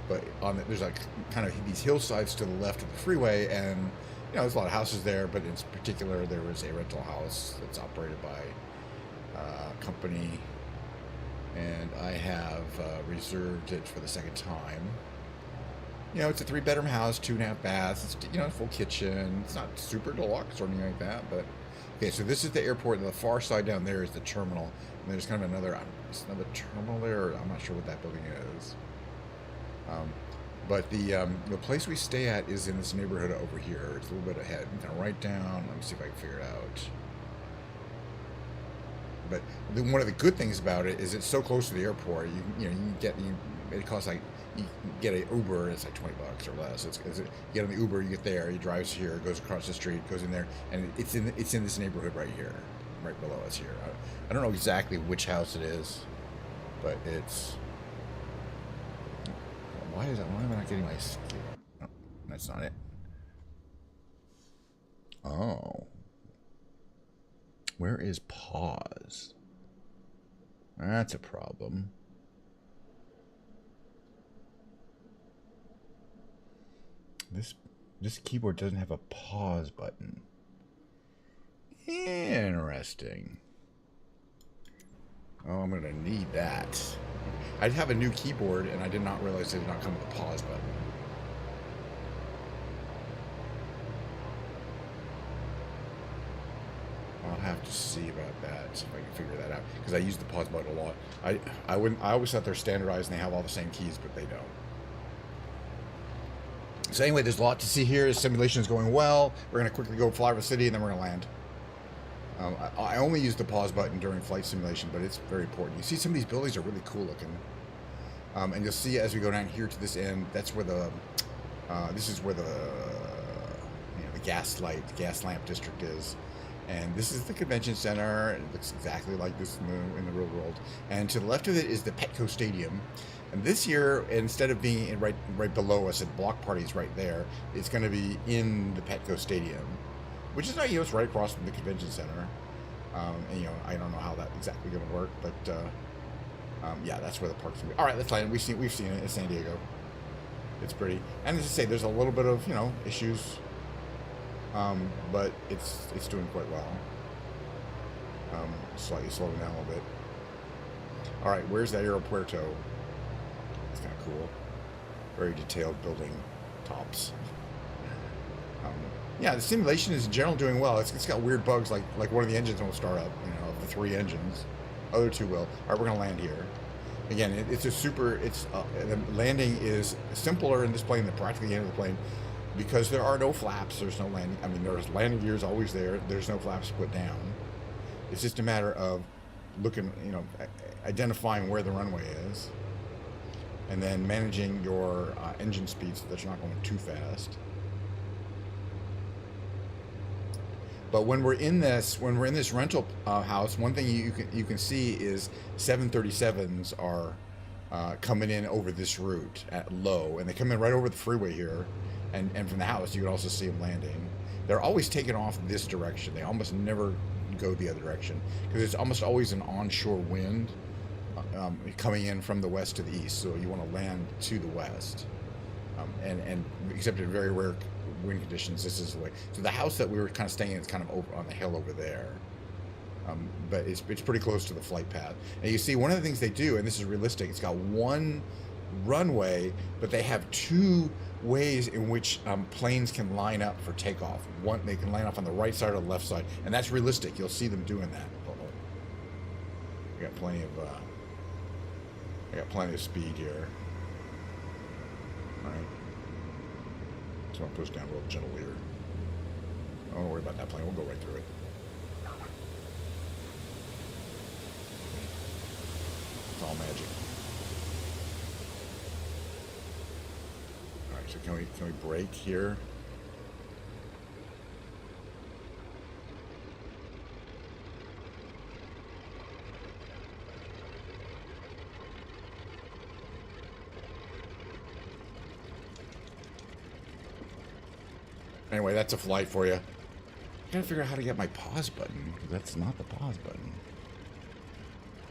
But there's like kind of these hillsides to the left of the freeway, and there's a lot of houses there. But in particular, there was a rental house that's operated by a company, and I have reserved it for the second time. It's a 3-bedroom house, 2.5 baths. It's full kitchen. It's not super deluxe or anything like that, but okay. So this is the airport, and the far side down there is the terminal, and there's kind of another terminal there. I'm not sure what that building is. But the place we stay at is in this neighborhood over here. It's a little bit ahead. Kind of right down. Let me see if I can figure it out. But one of the good things about it is it's so close to the airport. It costs like, you get an Uber, it's like $20 or less. You get on the Uber, you get there, you drive here, goes across the street, goes in there, and it's in this neighborhood right here, right below us here. I don't know exactly which house it is, but it's. Why am I not getting my? No, that's not it. Oh. Where is pause? That's a problem. This keyboard doesn't have a pause button. Interesting. Oh, I'm gonna need that. I have a new keyboard and I did not realize it did not come with a pause button. I'll have to see about that, see if I can figure that out, because I use the pause button a lot. I always thought they're standardized and they have all the same keys, but they don't. So anyway, there's a lot to see here. The simulation is going well. We're going to quickly go fly over the city, and then we're going to land. I only use the pause button during flight simulation, but it's very important. You see some of these buildings are really cool looking. And you'll see as we go down here to this end, that's where this is where the gas lamp district is. And this is the convention center. It looks exactly like this in the real world. And to the left of it is the Petco Stadium. And this year, instead of being right below us at Block Parties right there, it's going to be in the Petco Stadium, which is it's right across from the convention center. And I don't know how that's exactly going to work, but yeah, that's where the park's going to be. All right, let's land. We've seen it in San Diego. It's pretty. And as I say, there's a little bit of issues. But it's doing quite well. Slightly slowing down a little bit. All right, where's that Aeropuerto? It's kind of cool. Very detailed building tops. Yeah, the simulation is in general doing well. It's got weird bugs, like one of the engines won't start up. Of the 3 engines, other 2 will. All right, we're gonna land here. Again, the landing is simpler in this plane than practically any of the plane. Because there are no flaps, there's no landing. I mean, there's landing gears always there. There's no flaps to put down. It's just a matter of looking, identifying where the runway is, and then managing your engine speed so that you're not going too fast. But when we're in this rental house, one thing you can see is 737s are coming in over this route at low, and they come in right over the freeway here. And from the house, you can also see them landing. They're always taking off this direction. They almost never go the other direction because it's almost always an onshore wind coming in from the west to the east. So you want to land to the west, and except in very rare wind conditions, this is the way. So the house that we were kind of staying in is kind of over on the hill over there. But it's pretty close to the flight path. And you see, one of the things they do, and this is realistic, it's got one runway, but they have two ways in which planes can line up for takeoff. One, they can line up on the right side or the left side, and that's realistic. You'll see them doing that. I got plenty of speed here. All right. So I'll push down a little gentle here. Don't worry about that plane. We'll go right through it. It's all magic. All right. So can we brake here? Anyway, that's a flight for you. I gotta figure out how to get my pause button. That's not the pause button.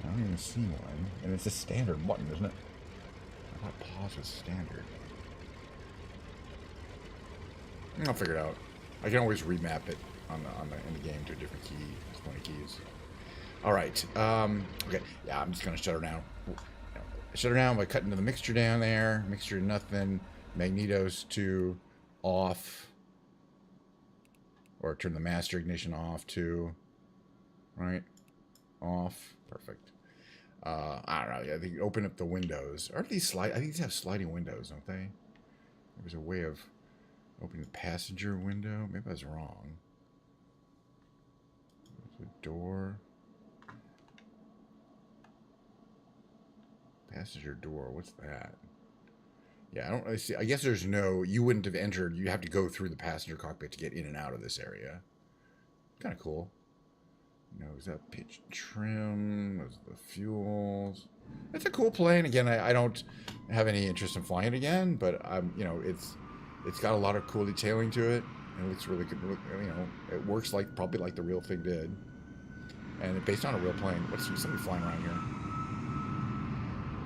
I don't even see one. And it's a standard button, isn't it? I thought pause was standard. I'll figure it out. I can always remap it in the game to a different key. There's plenty of keys. All right. Okay. Yeah, I'm just gonna shut her down. Shut her down by cutting to the mixture down there. Mixture nothing. Magnetos to off. Or turn the master ignition off too. Right? Off. Perfect. I don't know. Yeah, I think open up the windows. Aren't these slide? I think these have sliding windows, don't they? There's a way of opening the passenger window. Maybe I was wrong. There's a door. Passenger door. What's that? Yeah, I don't really see. I guess there's no. You wouldn't have entered. You have to go through the passenger cockpit to get in and out of this area. Kind of cool. No, is that pitch trim? Those are the fuels. It's a cool plane. Again, I don't have any interest in flying it again, but it's got a lot of cool detailing to it. And it looks really good. It works probably like the real thing did. And it's based on a real plane. What's somebody flying around here?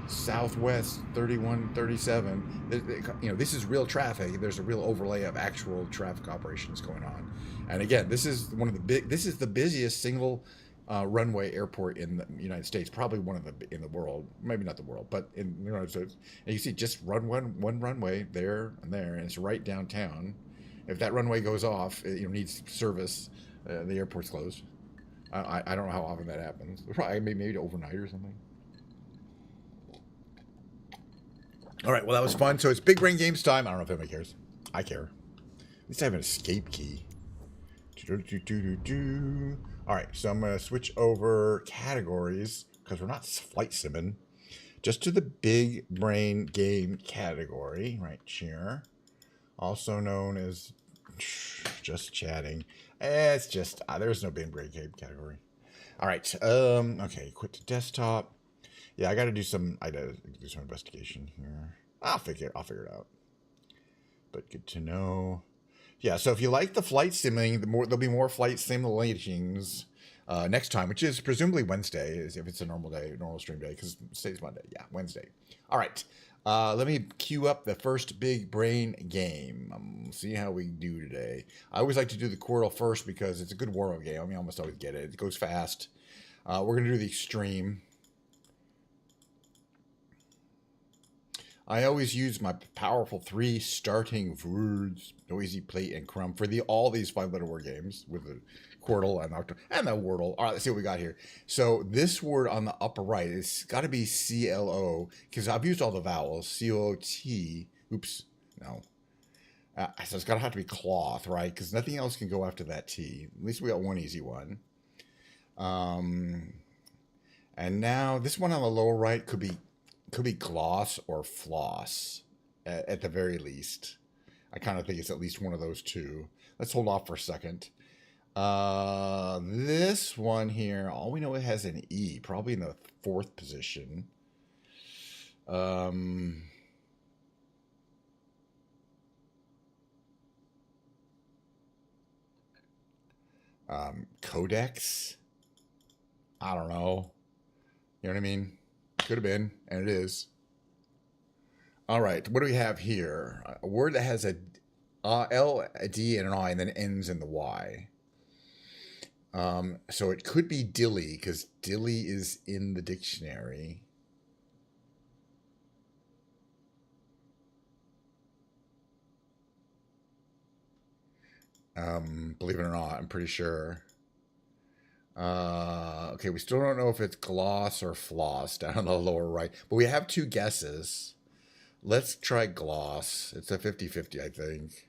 Southwest 3137. This is real traffic. There's a real overlay of actual traffic operations going on. And again, this is the busiest single runway airport in the United States, probably one of the in the world, maybe not the world, but in the United States. And you see just one runway there, and it's right downtown. If that runway goes off, it needs service. The airport's closed. I don't know how often that happens. Probably maybe overnight or something. All right, well, that was fun. So it's Big Brain Games time. I don't know if anybody cares. I care. At least I have an escape key. All right, so I'm going to switch over categories because we're not flight simming. Just to the Big Brain Game category right here. Also known as just chatting. It's just, there's no Big Brain Game category. All right, okay, quit to desktop. Yeah, I gotta do some investigation here. I'll figure it out. But good to know. Yeah, so if you like the flight simming, there'll be more flight simulations next time, which is presumably Wednesday, if it's a normal stream day, because today's Monday. Yeah, Wednesday. All right, let me queue up the first Big Brain game. See how we do today. I always like to do the Quirtle first because it's a good warm-up game. I mean, I almost always get it. It goes fast. We're gonna do the extreme. I always use my powerful 3 starting words, noisy, plate, and crumb for all these 5-letter word games with the Quirtle and the Wordle. All right, let's see what we got here. So this word on the upper right, it's got to be C-L-O, because I've used all the vowels. C-O-T. Oops, no. So it's got to have to be cloth, right? Because nothing else can go after that T. At least we got one easy one. And now this one on the lower right could be gloss or floss at the very least. I kind of think it's at least one of those two. Let's hold off for a second. This one here, all we know it has an E, probably in the 4th position. Codex. I don't know. You know what I mean? Could have been, and it is. All right, what do we have here? A word that has a L, a D, and an I, and then ends in the Y. So it could be dilly, because dilly is in the dictionary. Believe it or not, I'm pretty sure. Okay, we still don't know if it's gloss or floss down in the lower right, but we have two guesses. Let's try gloss. It's a 50-50, I think.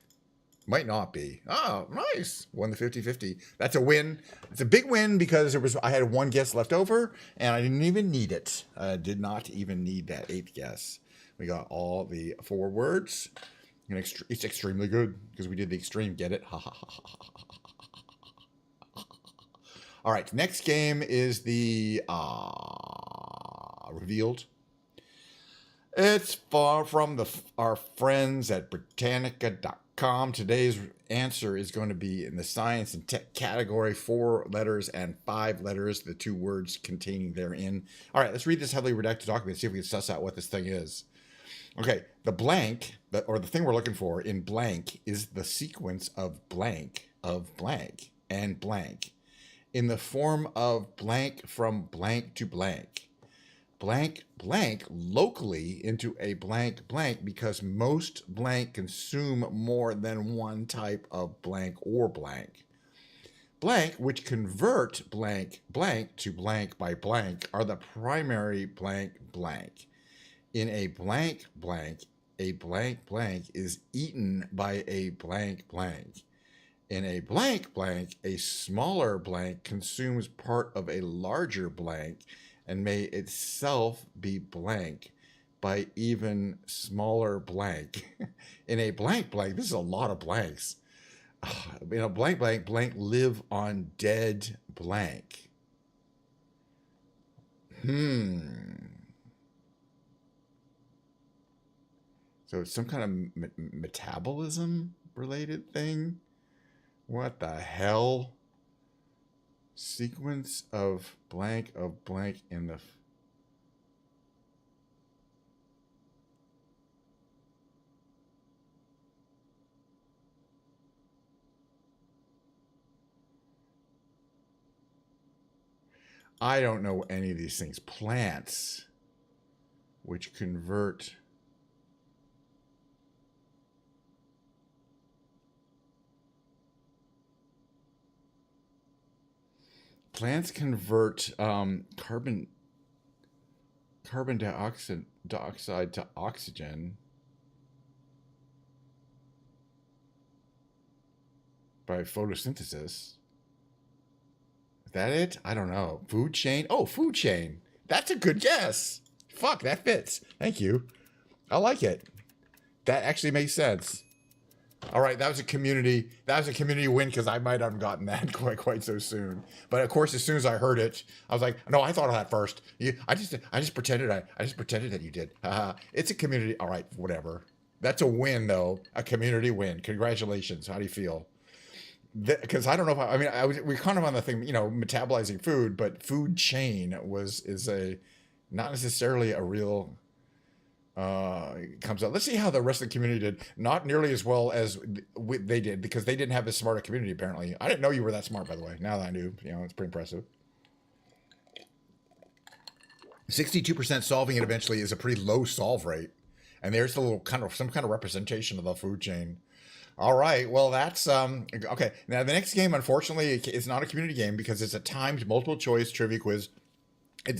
Might not be. Oh, nice. Won the 50-50. That's a win. It's a big win because I had one guess left over, and I didn't even need it. I did not even need that 8th guess. We got all the 4 words. And it's extremely good because we did the extreme. Get it? Ha ha ha ha ha. All right, next game is the revealed. It's far from our friends at Britannica.com. Today's answer is going to be in the science and tech category, 4 letters and 5 letters, the 2 words containing therein. All right, let's read this heavily redacted document and see if we can suss out what this thing is. Okay, the blank, or the thing we're looking for in blank, is the sequence of blank and blank in the form of blank from blank to blank. Blank blank locally into a blank blank because most blank consume more than one type of blank or blank. Blank, which convert blank blank to blank by blank, are the primary blank blank. In a blank blank, a blank blank is eaten by a blank blank. In a blank blank, a smaller blank consumes part of a larger blank and may itself be blank by even smaller blank. In a blank blank, this is a lot of blanks. In a blank blank, blank live on dead blank. So it's some kind of metabolism related thing? What the hell? Sequence of blank in the... I don't know any of these things. Plants, which convert... Plants convert carbon dioxide to oxygen by photosynthesis. Is that it? I don't know. Food chain? Oh, food chain. That's a good guess. Fuck, that fits. Thank you. I like it. That actually makes sense. All right, that was a community win because I might have gotten that quite so soon. But of course, as soon as I heard it, I was like, no, I thought of that first. I just pretended that you did. It's a community. All right, whatever. That's a win though, a community win. Congratulations. How do you feel? Because I don't know if we're kind of on the thing, metabolizing food, but food chain is not necessarily a real. Comes out. Let's see how the rest of the community did. Not nearly as well as they did because they didn't have as smart a community apparently. I didn't know you were that smart, by the way. Now that I knew, it's pretty impressive. 62% solving it eventually is a pretty low solve rate, and there's a little some kind of representation of the food chain. All right, well that's okay. Now the next game, unfortunately, is not a community game because it's a timed multiple choice trivia quiz. It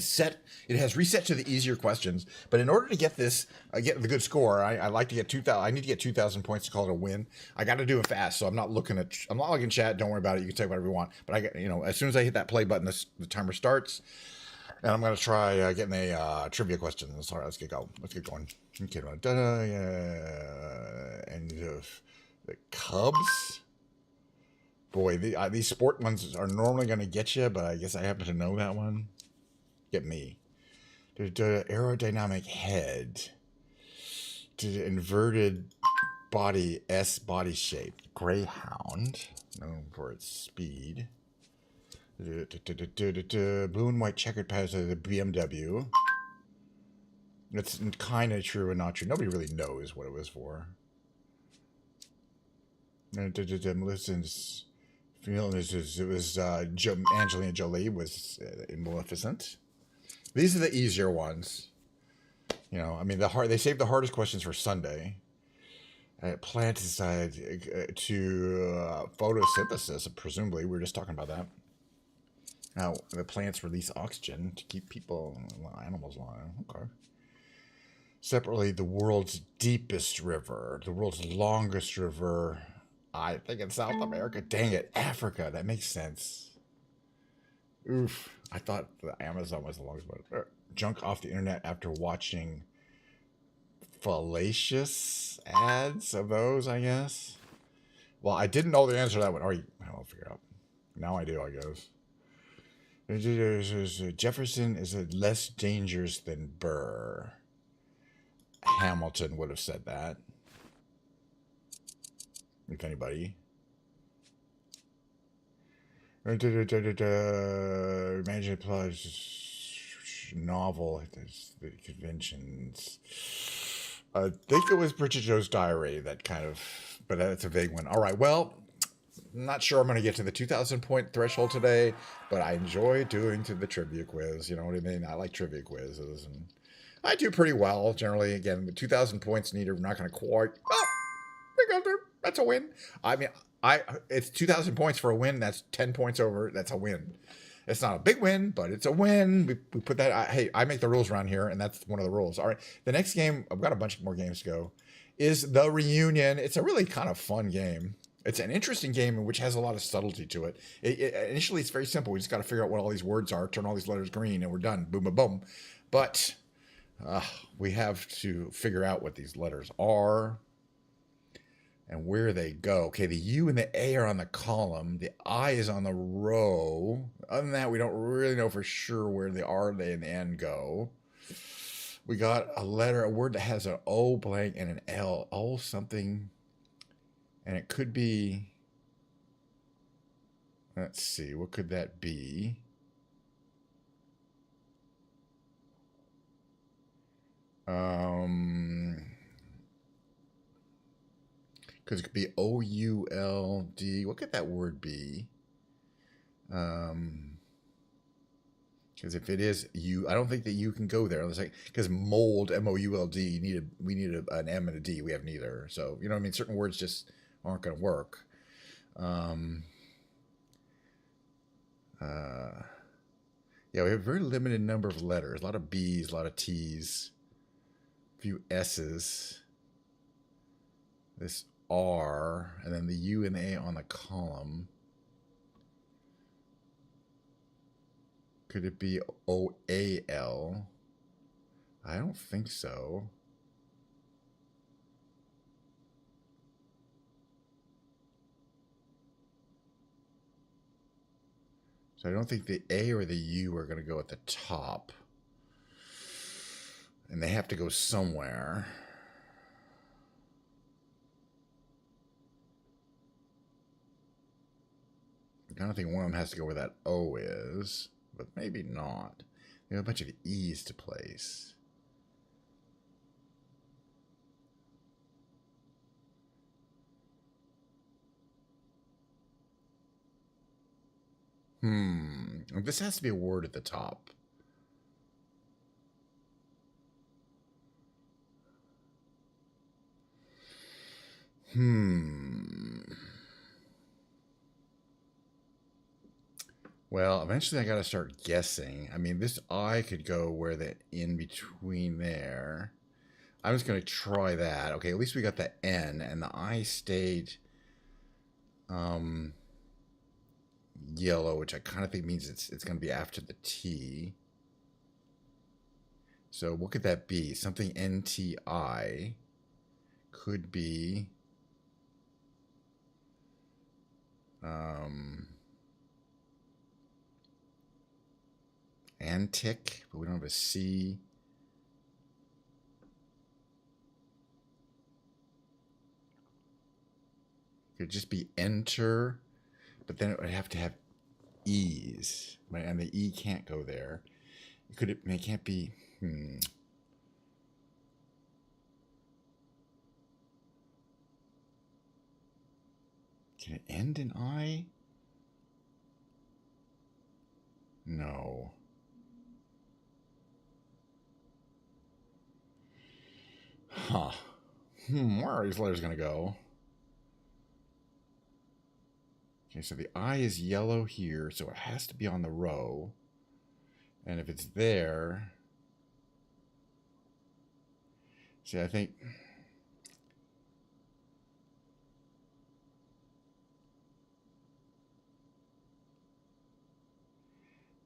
has reset to the easier questions, but in order to get this, get the good score, I like to get 2,000. I need to get 2,000 points to call it a win. I got to do it fast, so I'm not looking at chat. Don't worry about it. You can take whatever you want. But I get, as soon as I hit that play button, the timer starts, and I'm gonna try getting a trivia question. All right, let's get going. Okay, and the Cubs. Boy, these sport ones are normally gonna get you, but I guess I happen to know that one. Get me. The aerodynamic head. The inverted body body shape. Greyhound, known for its speed. Blue and white checkered patterns of the BMW. It's kind of true and not true. Nobody really knows what it was for. Melissa's feeling it was Angelina Jolie was in Maleficent. These are the easier ones. You know, I mean, they saved the hardest questions for Sunday. Plant decided to photosynthesis, presumably. We were just talking about that. Now, the plants release oxygen to keep people, animals alive. Okay. Separately, the world's deepest river, the world's longest river, I think in South America. Dang it, Africa. That makes sense. Oof. I thought the Amazon was the longest one. Junk off the internet after watching fallacious ads of those, I guess. Well, I didn't know the answer to that one. I'll figure it out. Now I do, I guess. Jefferson is less dangerous than Burr. Hamilton would have said that. If anybody. Imagine plus novel. The conventions. I think it was Bridget Joe's Diary that kind of, but that's a vague one. All right, well, I'm not sure I'm going to get to the 2,000 point threshold today, but I enjoy doing the trivia quiz. You know what I mean? I like trivia quizzes, and I do pretty well generally. Again, the 2,000 points needed, we're not going to quite. Oh, we got there. That's a win. I mean, it's 2,000 points for a win. That's 10 points over. That's a win. It's not a big win, but it's a win. We put that. Hey, I make the rules around here, and that's one of the rules. All right. The next game, I've got a bunch more games to go, is The Reunion. It's a really kind of fun game. It's an interesting game which has a lot of subtlety to it. Initially, it's very simple. We just got to figure out what all these words are, turn all these letters green, and we're done. Boom, boom, boom. But we have to figure out what these letters are and where they go. Okay, the U and the A are on the column. The I is on the row. Other than that, we don't really know for sure where the R, they, and the N go. We got a word that has an O blank and an L. O something. And it could be, let's see, what could that be? Because it could be O-U-L-D. What could that word be? Because if it is U, I don't think that you can go there. Because mold, M-O-U-L-D, we need an M and a D. We have neither. So, you know what I mean? Certain words just aren't going to work. Yeah, we have a very limited number of letters. A lot of B's, a lot of T's, a few S's. This R, and then the U and the A on the column. Could it be O-A-L? I don't think so. So I don't think the A or the U are going to go at the top. And they have to go somewhere. I don't think one of them has to go where that O is, but maybe not. We have a bunch of E's to place. This has to be a word at the top. Well, eventually I got to start guessing. I mean, this I could go where the in between there. I'm just going to try that. Okay, at least we got the N, and the I stayed yellow, which I kind of think means it's going to be after the T. So what could that be? Something NTI could be antic, but we don't have a C. Could just be enter, but then it would have to have E's, right? And the E can't go there. It can't be. Can it end in I? No. Huh. Where are these letters going to go? Okay, so the I is yellow here, so it has to be on the row. And if it's there... See, I think...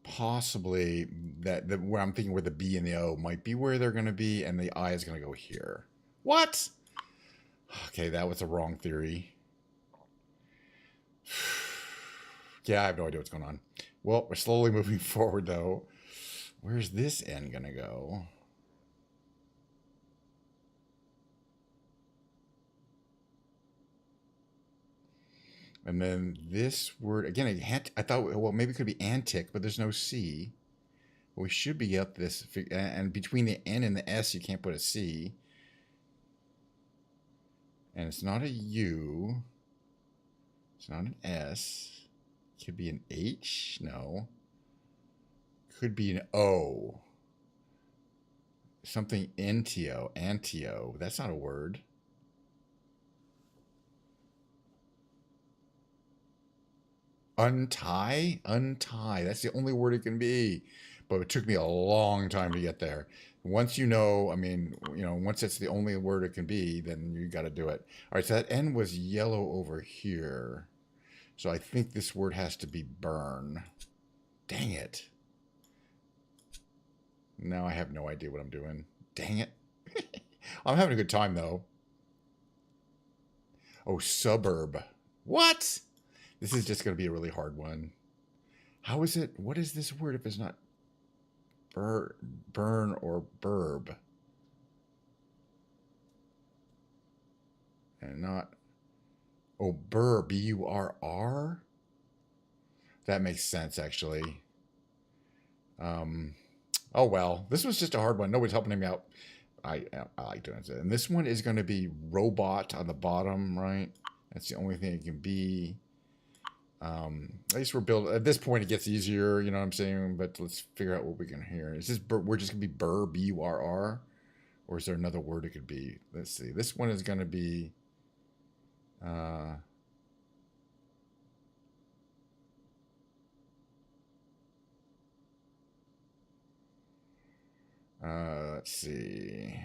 possibly where I'm thinking where the B and the O might be where they're going to be, and the I is going to go here. What? Okay, that was a wrong theory. Yeah, I have no idea what's going on. Well, we're slowly moving forward, though. Where's this N going to go? And then this word, again, I thought, well, maybe it could be antic, but there's no C. We should be up this, and between the N and the S, you can't put a C. And it's not a U. It's not an S. Could be an H. No. Could be an O. Something antio. Antio. That's not a word. Untie? Untie. That's the only word it can be. But it took me a long time to get there. Once you know, I mean, once it's the only word it can be, then you got to do it. All right, so that N was yellow over here. So I think this word has to be burn. Dang it. Now I have no idea what I'm doing. Dang it. I'm having a good time, though. Oh, suburb. What? This is just going to be a really hard one. How is it? What is this word if it's not burn or burb? And not... Oh, burr. B-U-R-R? That makes sense, actually. Oh, well. This was just a hard one. Nobody's helping me out. I like doing it. And this one is going to be robot on the bottom, right? That's the only thing it can be. At least we're building. At this point, it gets easier, you know what I'm saying? But let's figure out what we can hear. Is this we're just going to be burr, B-U-R-R? Or is there another word it could be? Let's see. This one is going to be... let's see.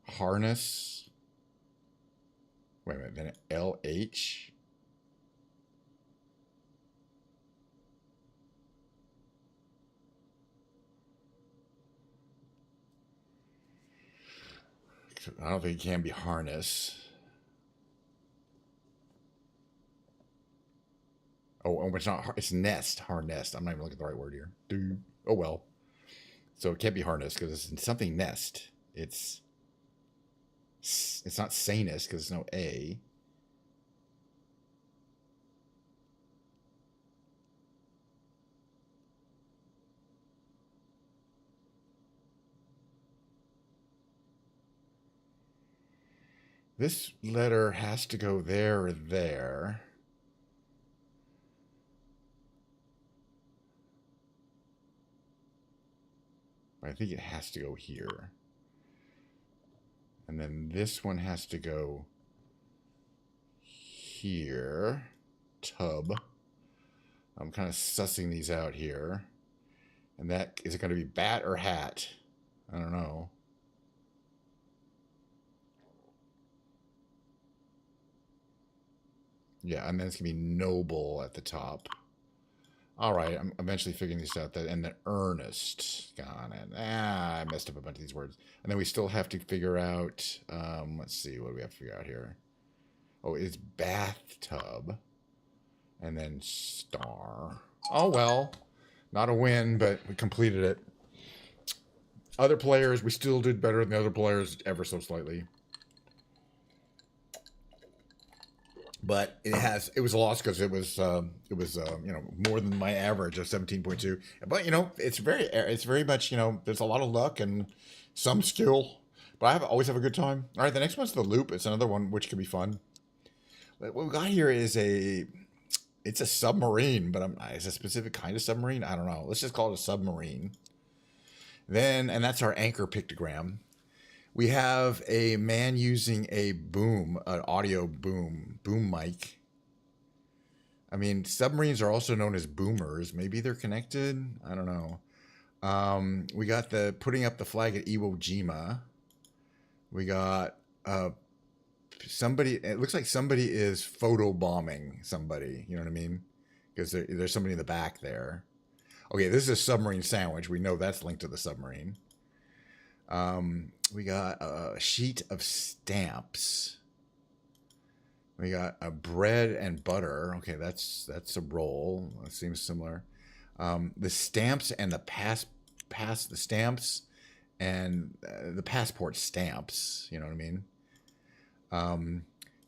Harness. Wait a minute. Then LH. I don't think it can be harness. Oh, it's not. It's nest. Harnest. I'm not even looking at the right word here. Dude. Oh well. So it can't be harness because it's something nest. It's not sanus because there's no A. This letter has to go there or there. But I think it has to go here. And then this one has to go here. Tub. I'm kind of sussing these out here. And that, is it going to be bat or hat? I don't know. Yeah, and then it's going to be noble at the top. All right, I'm eventually figuring this out. And then earnest. Got it. I messed up a bunch of these words. And then we still have to figure out, let's see, what do we have to figure out here? Oh, it's bathtub. And then star. Oh, well. Not a win, but we completed it. Other players, we still did better than the other players ever so slightly. But it was a loss because it was more than my average of 17.2. But it's very much, there's a lot of luck and some skill. But I always have a good time. All right, the next one's the loop. It's another one which could be fun. What we got here is it's a submarine, but it's a specific kind of submarine. I don't know. Let's just call it a submarine. Then, and that's our anchor pictogram. We have a man using a boom, an audio boom mic. I mean, submarines are also known as boomers. Maybe they're connected. I don't know. We got the putting up the flag at Iwo Jima. We got somebody. It looks like somebody is photo bombing somebody. You know what I mean? Because there's somebody in the back there. Okay, this is a submarine sandwich. We know that's linked to the submarine. We got a sheet of stamps. We got a bread and butter. Okay, that's a roll. That seems similar. The stamps and the the stamps and the passport stamps. You know what I mean?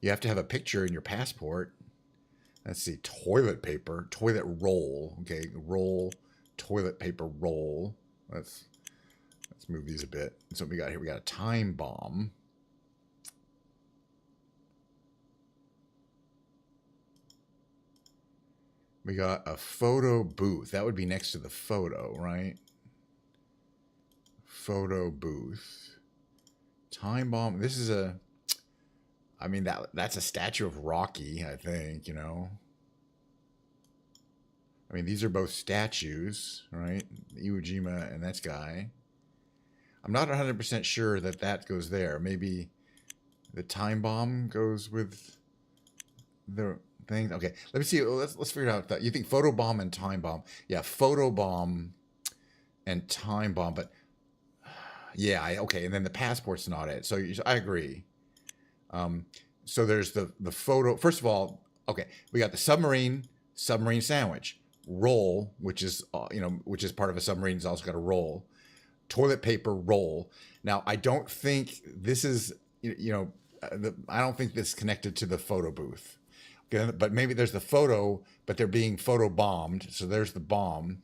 You have to have a picture in your passport. Let's see, toilet paper, toilet roll. Okay, roll, toilet paper roll. Let's move these a bit. So we got here. We got a time bomb. We got a photo booth. That would be next to the photo, right? Photo booth. Time bomb. This is a... I mean, that's a statue of Rocky, I think, you know. I mean, these are both statues, right? Iwo Jima and that guy. I'm not 100% sure that goes there. Maybe the time bomb goes with the... things. Okay, let me see. Let's figure it out. You think photo bomb and time bomb? Yeah, photo bomb and time bomb. But yeah, okay. And then the passport's not it. So I agree. So there's the photo. First of all, okay, we got the submarine sandwich roll, which is which is part of a submarine. It's also got a roll, toilet paper roll. Now I don't think this is I don't think this is connected to the photo booth. But maybe there's the photo, but they're being photo bombed. So there's the bomb.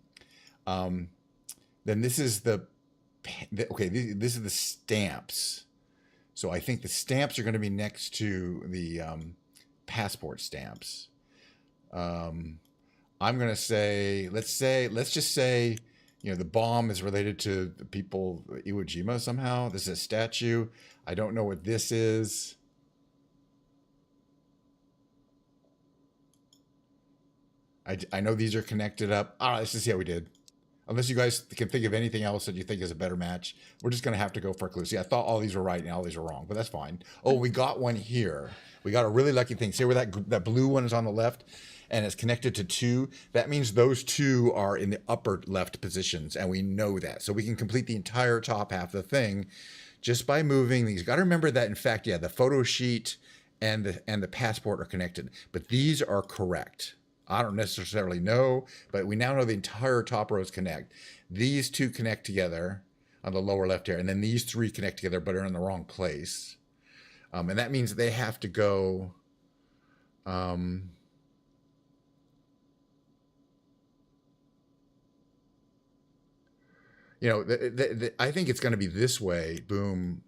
Then this is this is the stamps. So I think the stamps are going to be next to the passport stamps. I'm going to say, let's just say, the bomb is related to the people, Iwo Jima somehow. This is a statue. I don't know what this is. I know these are connected up. All right, let's just see how we did. Unless you guys can think of anything else that you think is a better match, we're just going to have to go for a clue. See, I thought all these were right and all these are wrong, but that's fine. Oh, we got one here. We got a really lucky thing. See where that blue one is on the left and it's connected to 2? That means those 2 are in the upper left positions, and we know that. So we can complete the entire top half of the thing just by moving these. You got to remember that, in fact, yeah, the photo sheet and the passport are connected, but these are correct. I don't necessarily know, but we now know the entire top rows connect. These 2 connect together on the lower left here, and then these 3 connect together but are in the wrong place. And that means they have to go... I think it's going to be this way. Boom,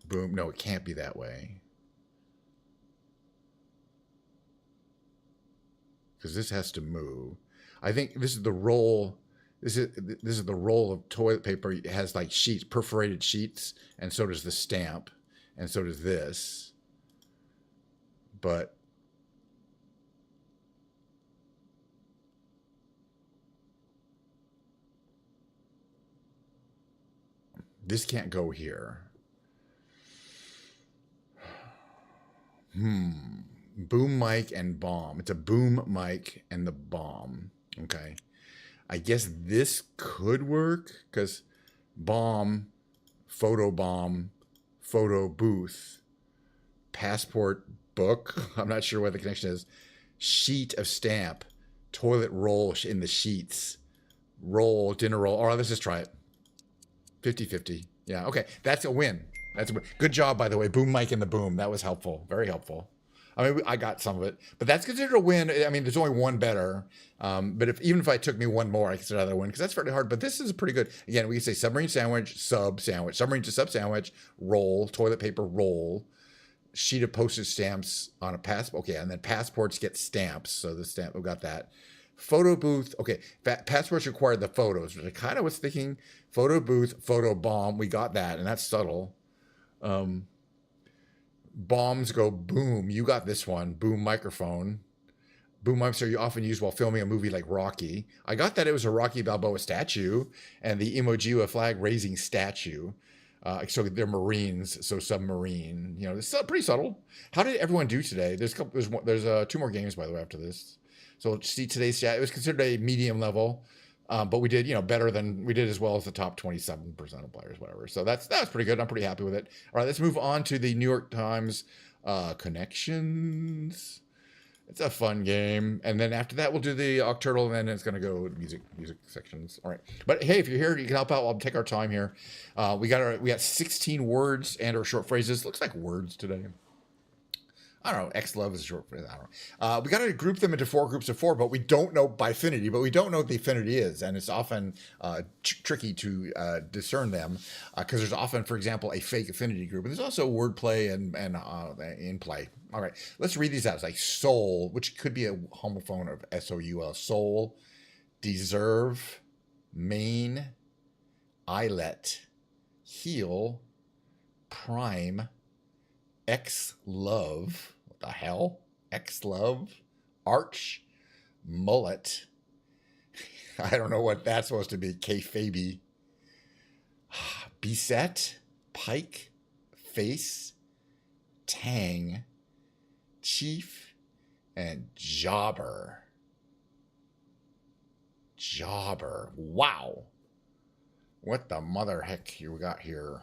boom. No, it can't be that way. Because this has to move. I think this is the roll. This is the roll of toilet paper. It has like sheets, perforated sheets, and so does the stamp, and so does this. But this can't go here. Boom mic and bomb. It's a boom mic and the bomb. Okay. I guess this could work because bomb, photo booth, passport book. I'm not sure what the connection is. Sheet of stamp, toilet roll in the sheets, roll, dinner roll. All right, let's just try it. 50-50. Yeah, okay. That's a win. That's a win. Good job, by the way. Boom mic and the boom. That was helpful. Very helpful. I mean, I got some of it, but that's considered a win. I mean, there's only one better. But even if I took me one more, I consider that a win because that's fairly hard. But this is pretty good. Again, we can say submarine sandwich, sub sandwich, submarine to sub sandwich, roll, toilet paper roll, sheet of postage stamps on a passport. Okay, and then passports get stamps. So the stamp, we got that. Photo booth. Okay, passports require the photos, which I kind of was thinking. Photo booth, photo bomb. We got that, and that's subtle. Bombs go boom. You got this one. Boom microphone. Boom mics are often used while filming a movie like Rocky. I got that it was a Rocky Balboa statue and the emoji of a flag raising statue. So they're Marines, so submarine. You know, it's pretty subtle. How did everyone do today? There's two more games by the way after this. So see today's chat. It was considered a medium level. But we did, better than we did as well as the top 27% of players, whatever. So that's pretty good. I'm pretty happy with it. All right, let's move on to the New York Times Connections. It's a fun game. And then after that, we'll do the Octurtle, and then it's going to go music sections. All right. But hey, if you're here, you can help out. I'll take our time here. We got 16 words and or short phrases. Looks like words today. I don't know. X love is a short phrase. I don't know. We got to group them into 4 groups of 4, but we don't know by affinity. But we don't know what the affinity is, and it's often tricky to discern them because there's often, for example, a fake affinity group, and there's also wordplay and in play. All right, let's read these out. It's like soul, which could be a homophone of soul. Soul, deserve, main, eyelet, heel, prime, ex-love. What the hell? Ex-love, arch, mullet. I don't know what that's supposed to be. Kayfabe. Beset, pike, face, tang, chief, and jobber. Jobber. Wow. What the mother heck you got here?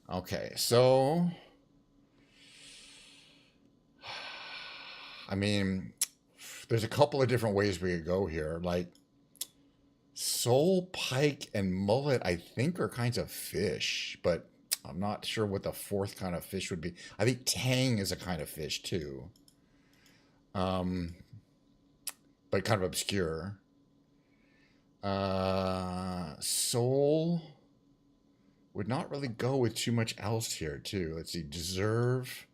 Okay, so I mean, there's a couple of different ways we could go here. Like sole, pike, and mullet, I think are kinds of fish, but I'm not sure what the fourth kind of fish would be. I think tang is a kind of fish too, but kind of obscure. Sole would not really go with too much else here too. Let's see, deserve.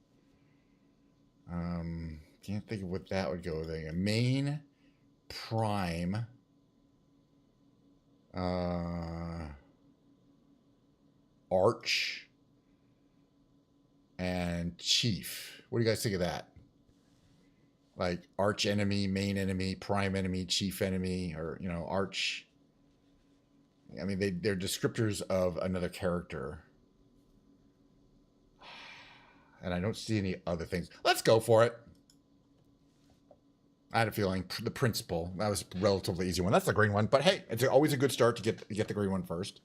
Can't think of what that would go with. A main, prime, arch, and chief. What do you guys think of that? Like arch enemy, main enemy, prime enemy, chief enemy, or arch. I mean, they're descriptors of another character. And I don't see any other things. Let's go for it. I had a feeling the principal. That was a relatively easy one. That's the green one. But hey, it's always a good start to get the green one first.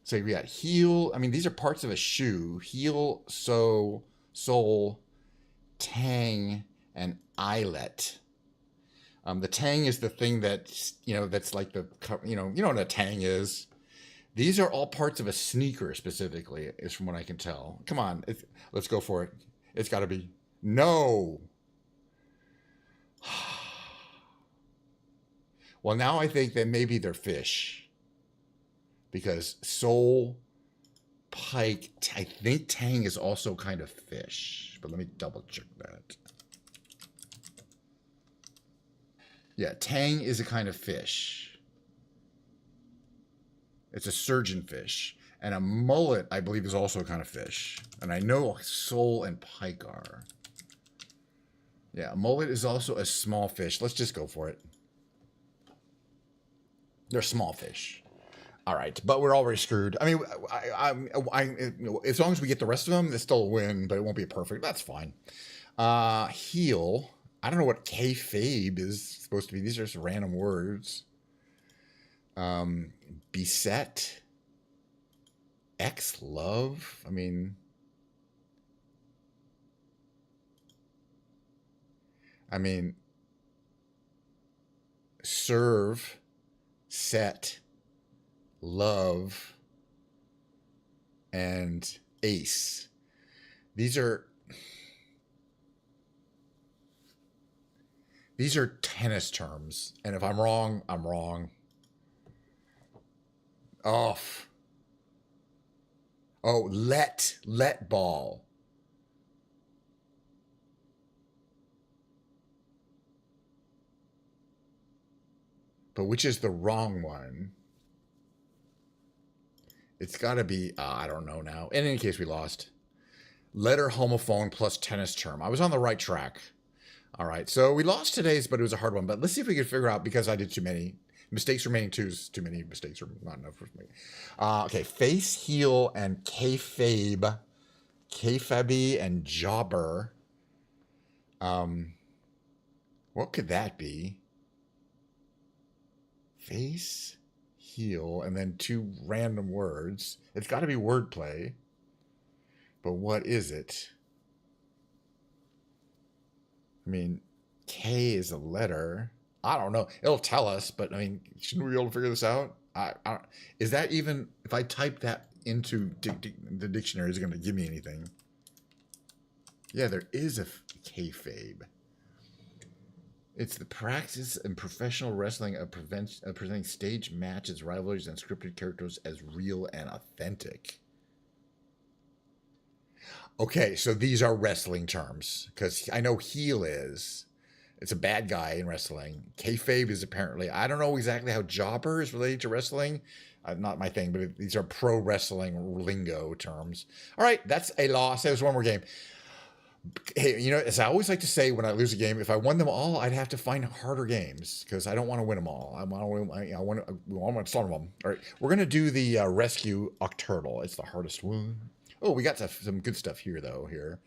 So we got heel. I mean, these are parts of a shoe. Heel, sole, tang, and eyelet. The tang is the thing that's like the, what a tang is. These are all parts of a sneaker specifically, is from what I can tell. Come on, let's go for it. It's got to be. No. Well, now I think that maybe they're fish. Because sole, pike, I think tang is also kind of fish. But let me double check that. Yeah, tang is a kind of fish. It's a surgeonfish. And a mullet, I believe, is also a kind of fish. And I know sole and pike are. Yeah, a mullet is also a small fish. Let's just go for it. They're small fish. All right, but we're already screwed. I mean, as long as we get the rest of them, it's still a win, but it won't be perfect. That's fine. Heel. I don't know what kayfabe is supposed to be. These are just random words. Beset. Ex-love. I mean, serve, set, love, and ace. These are These are tennis terms. And if I'm wrong, I'm wrong. Off. Oh, let ball. But which is the wrong one? It's got to be, I don't know now. In any case, we lost. Letter, homophone, plus tennis term. I was on the right track. All right, so we lost today's, but it was a hard one. But let's see if we can figure out, because I did too many. Mistakes remaining twos. Too many mistakes are not enough for me. Okay, face, heel, and kayfabe. Kayfabe and jobber. What could that be? Face, heel, and then two random words. It's got to be wordplay. But what is it? I mean, K is a letter. I don't know. It'll tell us, but I mean, shouldn't we be able to figure this out? Is that even, if I type that into the dictionary, is it going to give me anything? Yeah, there is a kayfabe. It's the practice in professional wrestling of presenting stage matches, rivalries, and scripted characters as real and authentic. Okay, so these are wrestling terms, because I know heel is. It's a bad guy in wrestling. Kayfabe is apparently, I don't know exactly how jobber is related to wrestling. Not my thing, but these are pro wrestling lingo terms. All right, that's a loss. There's one more game. Hey, you know, as I always like to say when I lose a game, if I won them all, I'd have to find harder games because I don't want to win them all. I want to start them all. All right, we're going to do the rescue Octurtle. It's the hardest one. Oh, we got some good stuff here, though, here.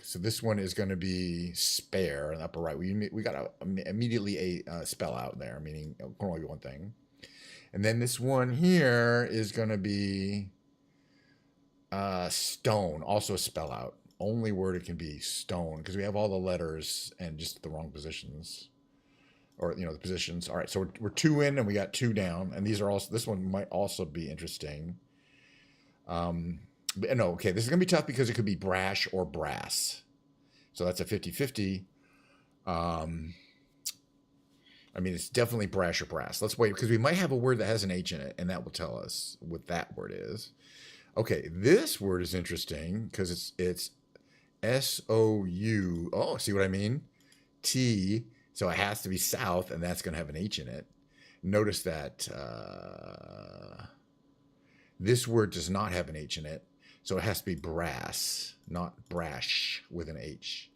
So this one is going to be spare in the upper right. We got immediately a spell out there, meaning it can only be one thing. And then this one here is going to be stone, also a spell out. Only word it can be stone, because we have all the letters and just the wrong positions. Or, you know, the positions. All right, so we're 2 in and we got 2 down. And these are also, this one might also be interesting. No, okay, this is going to be tough because it could be brash or brass. So that's a 50-50. I mean, it's definitely brash or brass. Let's wait, because we might have a word that has an H in it, and that will tell us what that word is. Okay, this word is interesting because it's S-O-U. Oh, see what I mean? T, so it has to be south, and that's going to have an H in it. Notice that this word does not have an H in it. So it has to be brass, not brash with an H.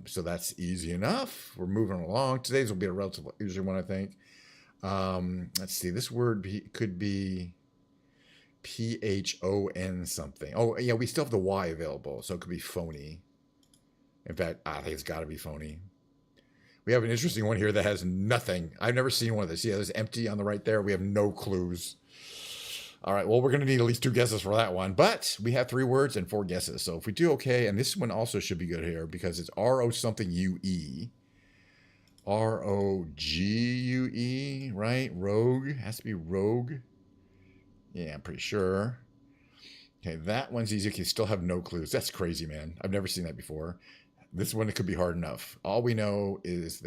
So that's easy enough. We're moving along. Today's will be a relatively easy one, I think. Let's see. This word could be P-H-O-N something. Oh, yeah, we still have the Y available, so it could be phony. In fact, I think it's got to be phony. We have an interesting one here that has nothing. I've never seen one of this. Yeah, there's empty on the right there. We have no clues. All right, well, we're going to need at least 2 guesses for that one. But we have 3 words and 4 guesses. So if we do okay, and this one also should be good here because it's R-O something U-E. R-O-G-U-E, right? Rogue. Has to be rogue. Yeah, I'm pretty sure. Okay, that one's easy. You still have no clues. That's crazy, man. I've never seen that before. This one, it could be hard enough. All we know is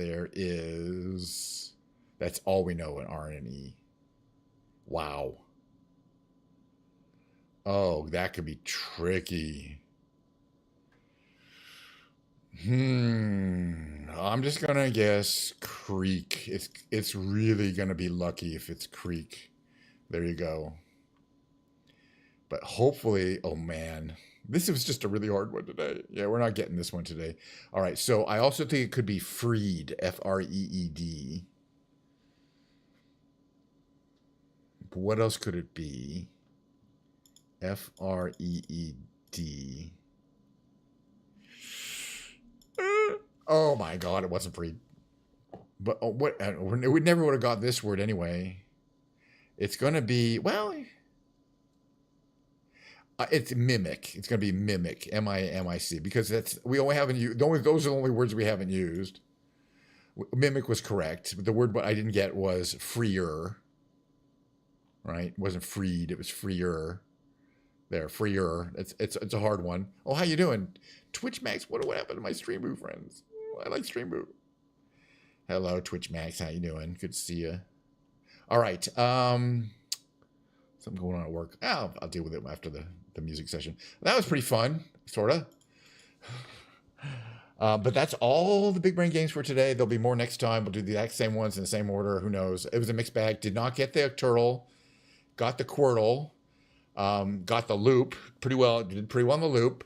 that's all we know in R and E. Wow. Oh, that could be tricky. I'm just gonna guess creek. It's really gonna be lucky if it's creek. There you go. But hopefully, oh man, this was just a really hard one today. Yeah, we're not getting this one today. All right, so I also think it could be freed, F-R-E-E-D. But what else could it be? F-R-E-E-D. Oh my God, it wasn't freed. But what? We never would have got this word anyway. It's going to be, well, it's mimic. It's going to be mimic, M-I-M-I-C, because we only haven't used, those are the only words we haven't used. Mimic was correct, but the word what I didn't get was freer. Right? It wasn't freed, it was freer. There, freer. It's a hard one. Oh, how you doing? Twitch Max, what happened to my Stream Boo friends? I like Stream Boo. Hello, Twitch Max. How you doing? Good to see you. All right. Something going on at work. I'll deal with it after the music session. That was pretty fun, sort of. But that's all the big brain games for today. There'll be more next time. We'll do the exact same ones in the same order. Who knows? It was a mixed bag. Did not get the turtle. Got the Quirtle. Got the loop pretty well. Did pretty well on the loop.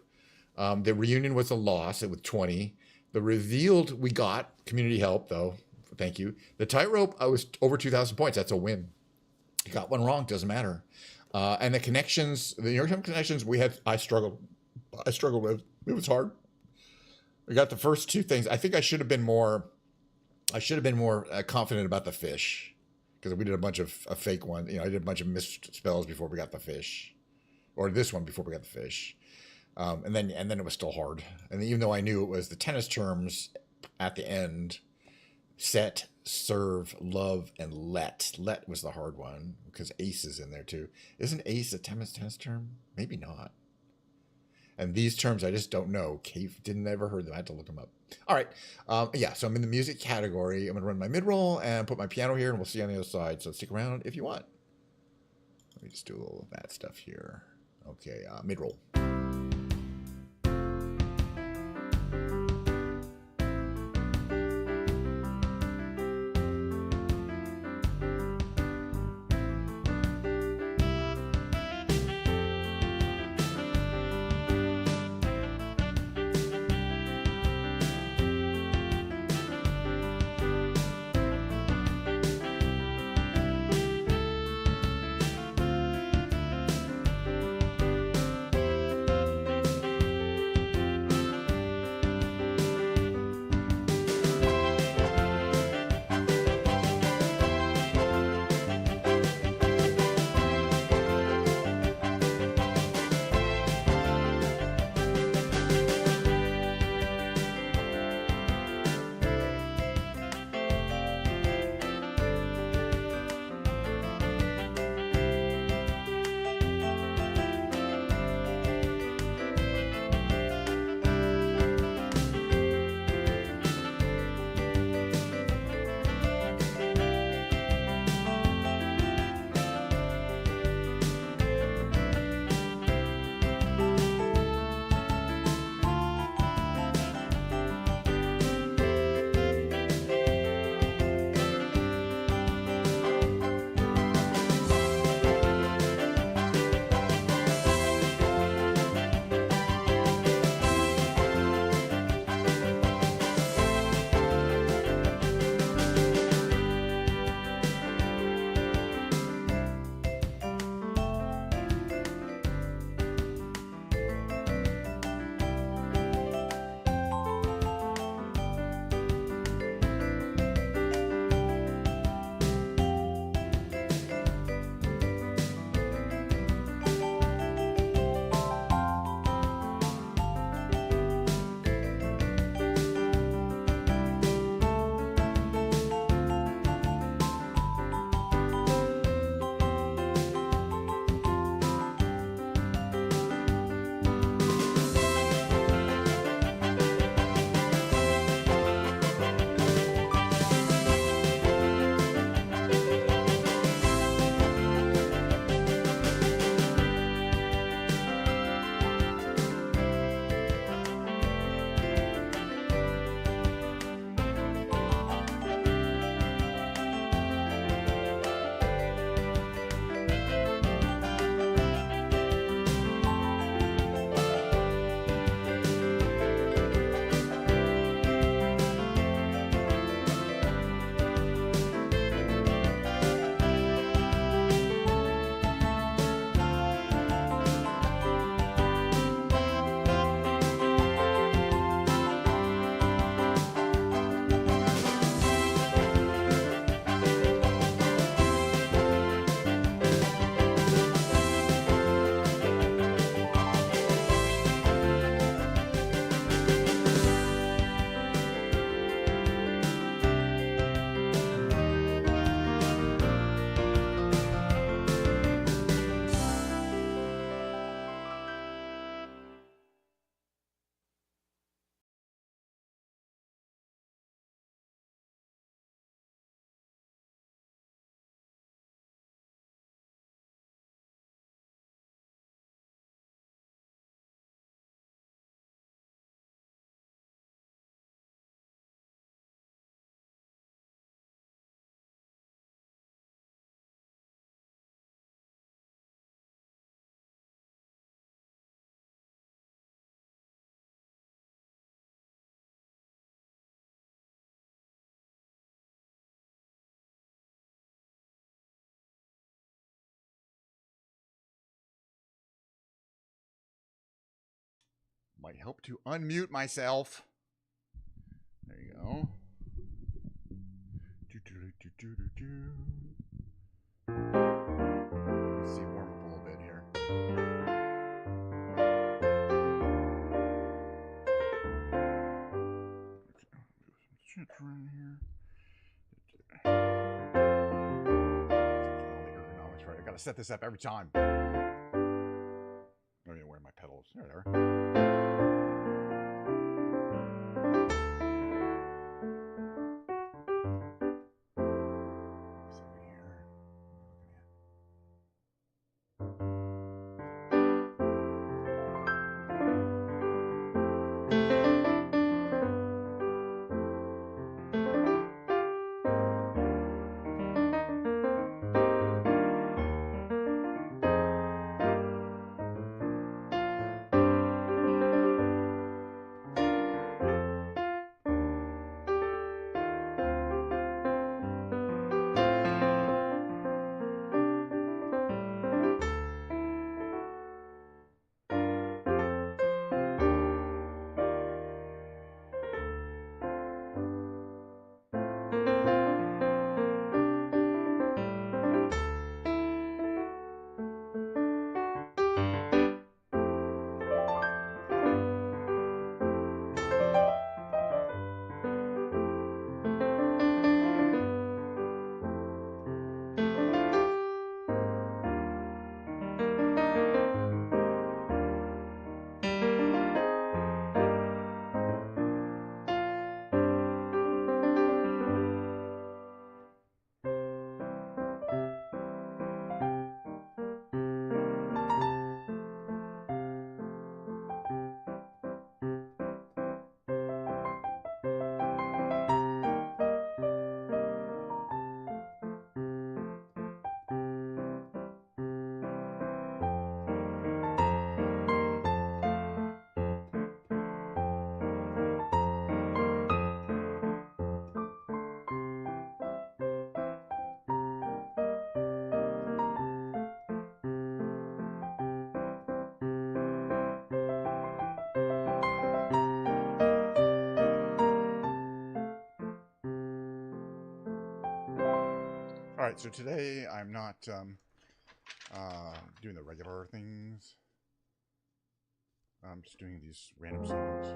The reunion was a loss with 20. The revealed we got community help though. Thank you. The tightrope, I was over 2,000 points. That's a win. Got one wrong. Doesn't matter. And the connections, the New York Times connections, I struggled with. It was hard. We got the first two things. I think I should have been more confident about the fish, because we did a bunch of fake ones. I did a bunch of misspells before we got the fish, or this one before we got the fish. And then it was still hard. And even though I knew it was the tennis terms at the end, set, serve, love, and let. Let was the hard one because ace is in there too. Isn't ace a tennis term? Maybe not. And these terms I just don't know. Cave didn't ever heard them. I had to look them up. All right. Yeah, so I'm in the music category. I'm going to run my mid-roll and put my piano here, and we'll see you on the other side. So stick around if you want. Let me just do a little of that stuff here. Okay, mid-roll. might help to unmute myself. There you go. Let's see, warm up a little bit here. Okay, do some shit around here. All the ergonomics right. I gotta set this up every time. I don't even know where my pedals. There they are. All right, so today I'm not doing the regular things. I'm just doing these random songs.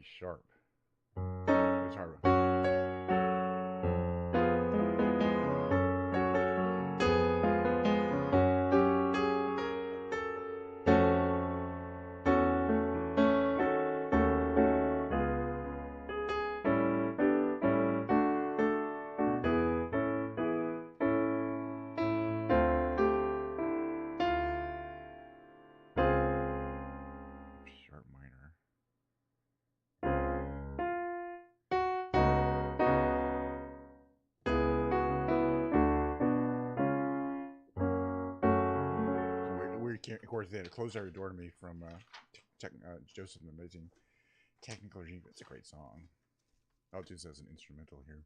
E sharp. It's hard. Sharp minor. Weird chords. They had to close our door to me from Joseph, the amazing technical regime. It's a great song. I'll do this as an instrumental here.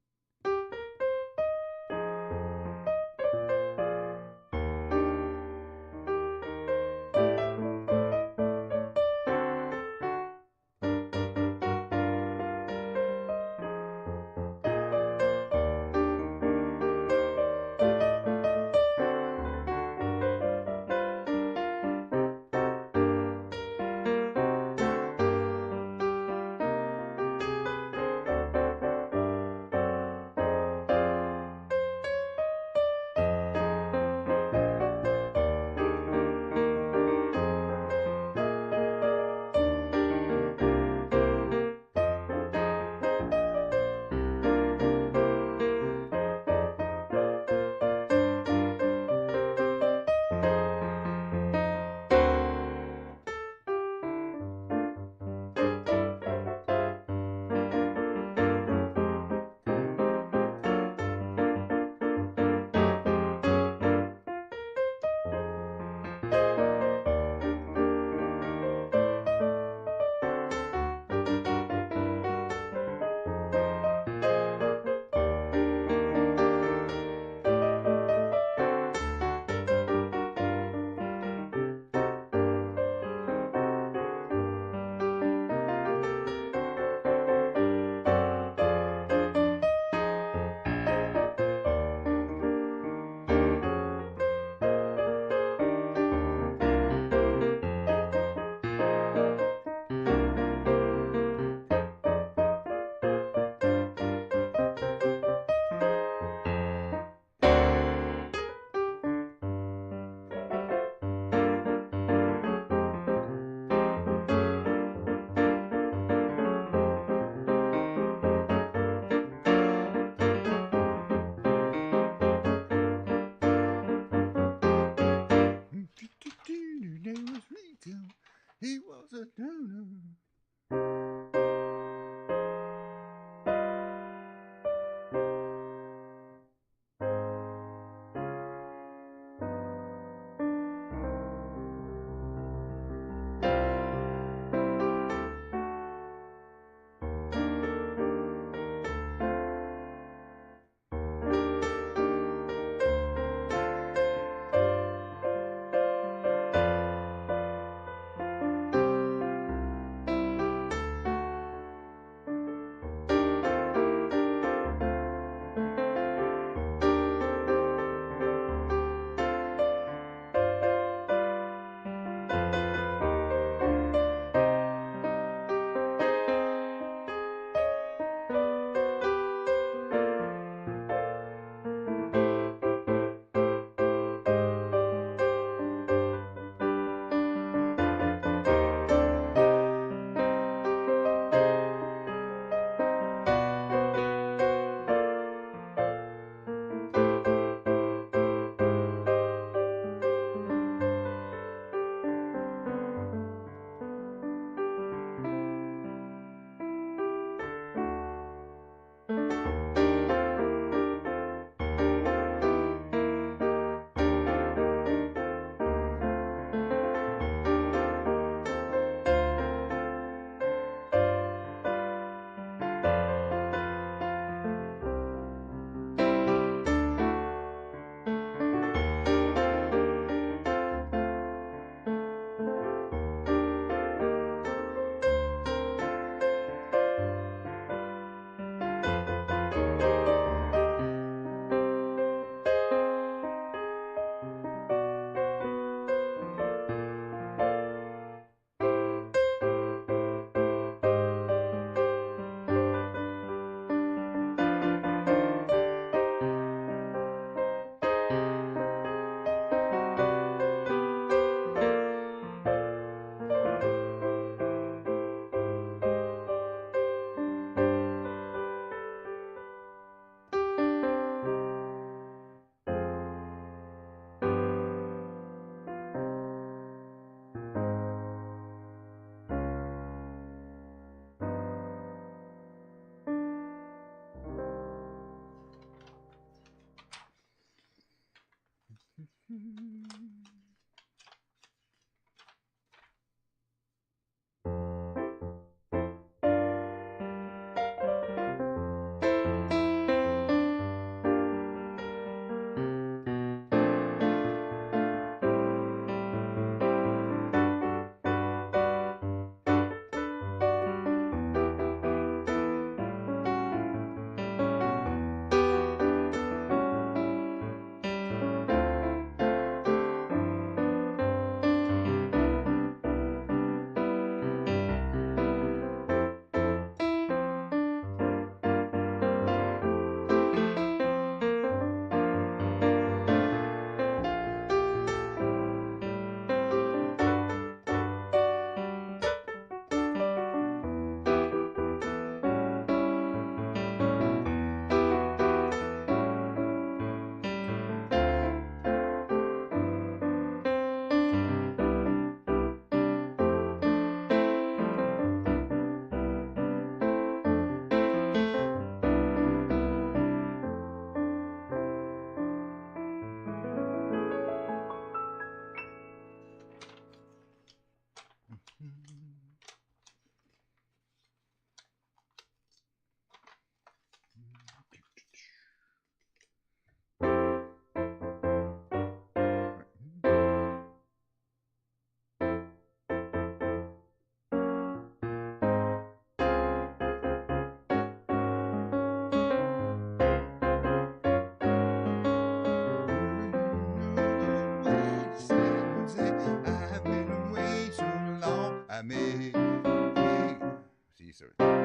piece of it.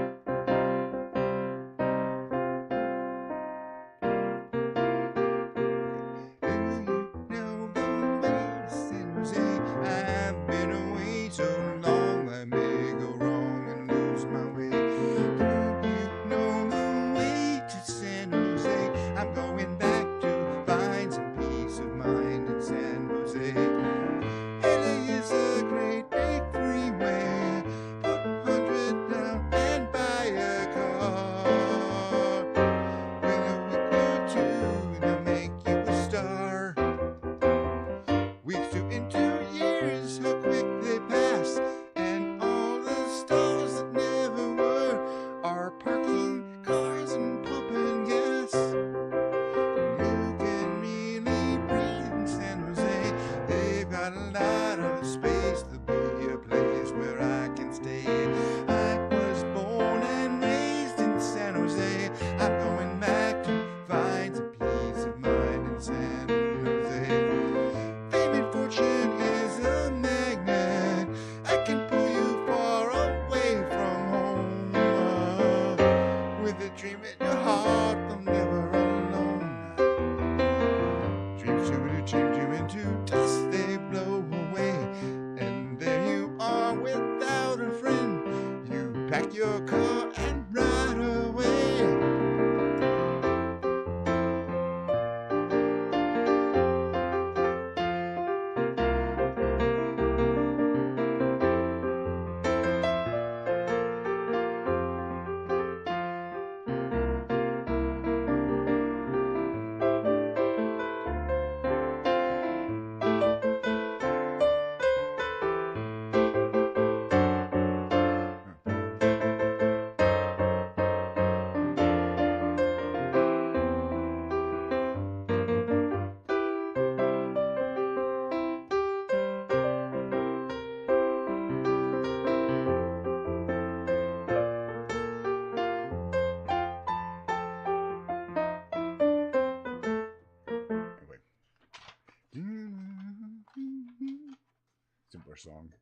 Simpler song.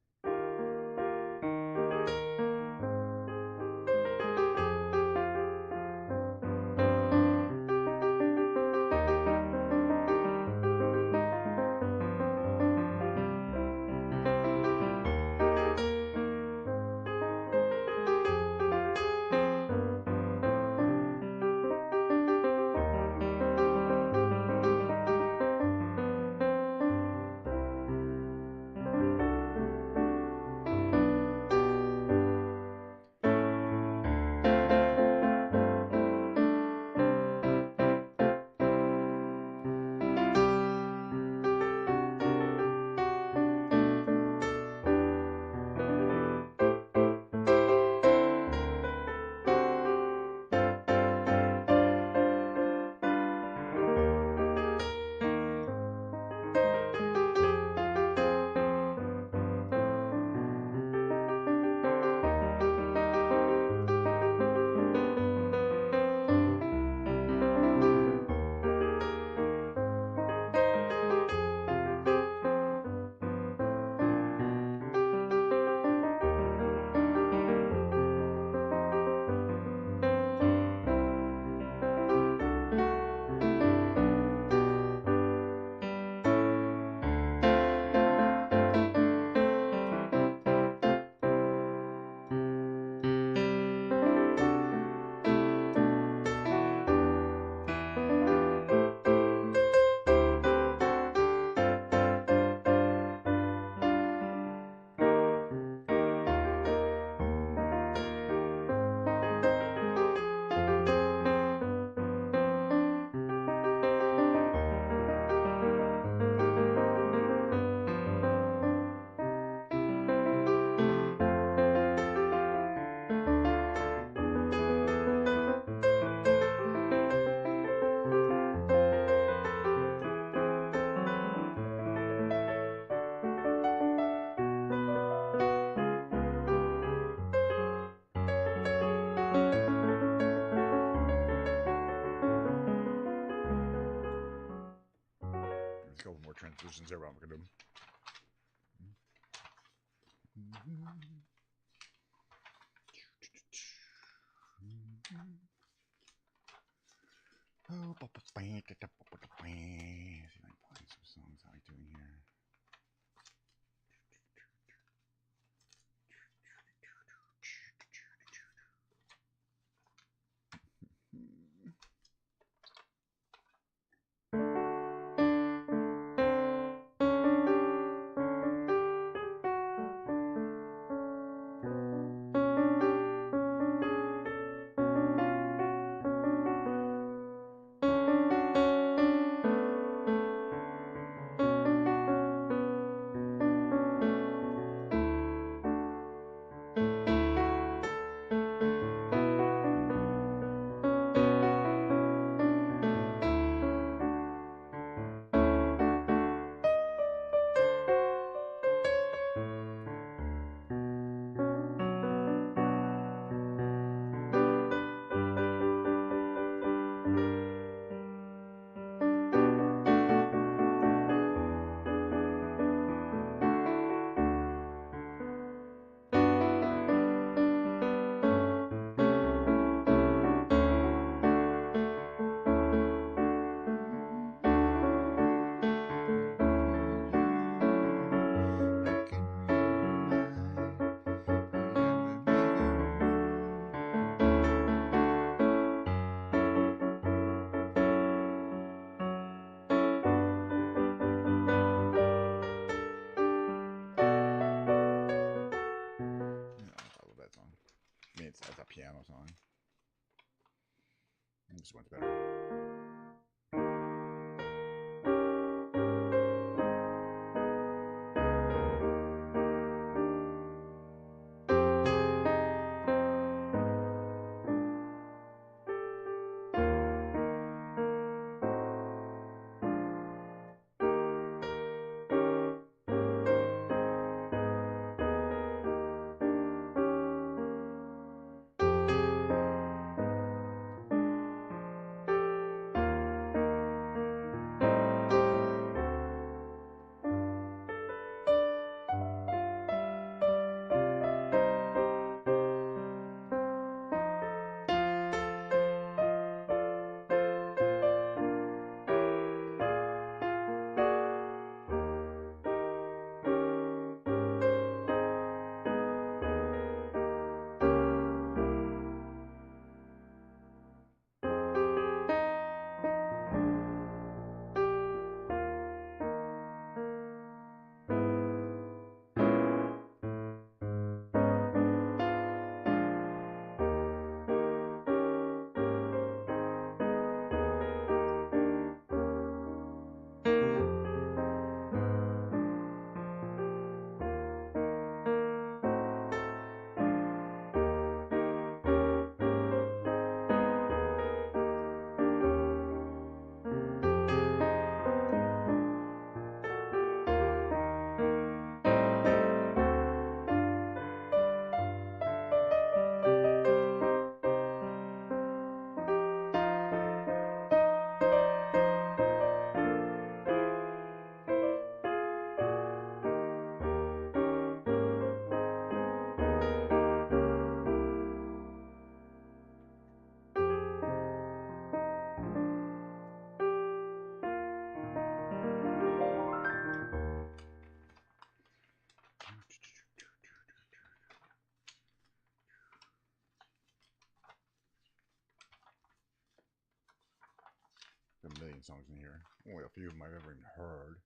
There's a couple more transitions there, but I'm going to do them. See if I can find some songs I like doing here. It's a piano song. This one's better. There are a million songs in here. Only a few of them I've ever even heard.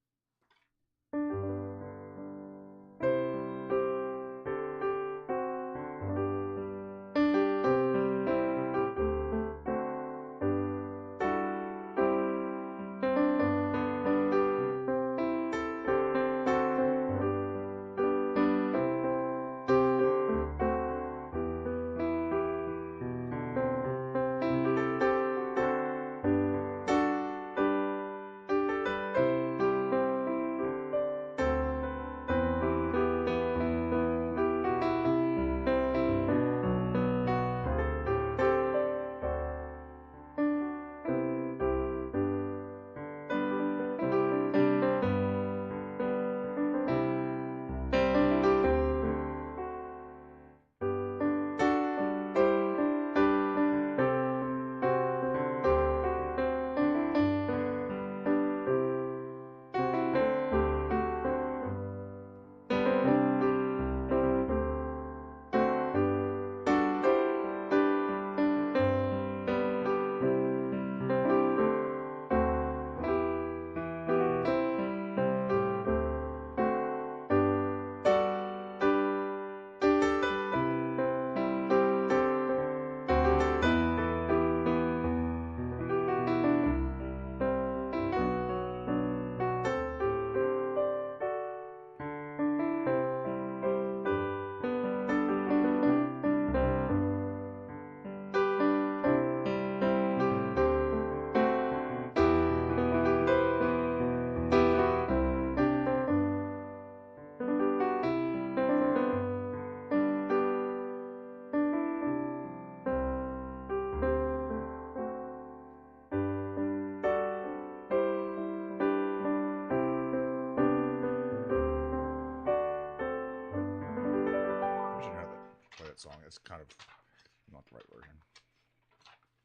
is kind of not the right version.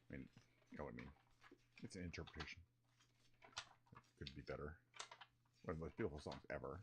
I mean, you know what I mean. It's an interpretation. It could be better. One of the most beautiful songs ever.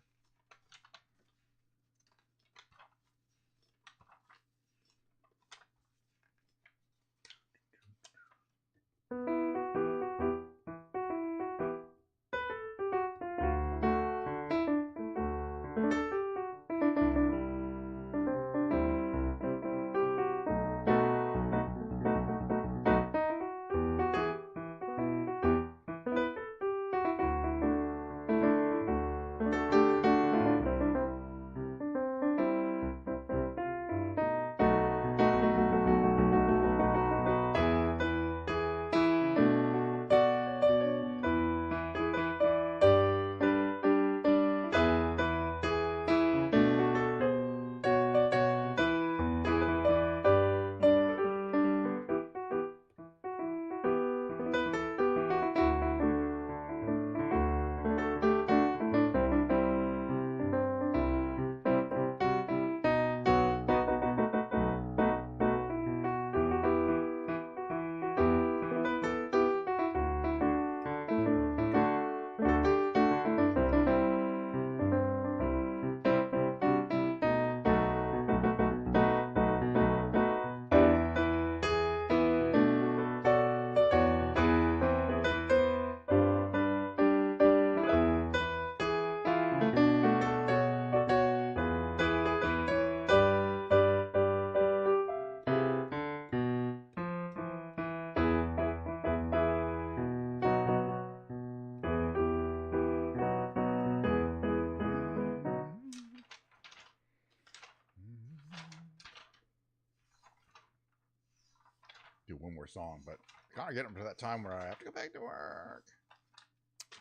Do one more song, but gotta get them to that time where I have to go back to work.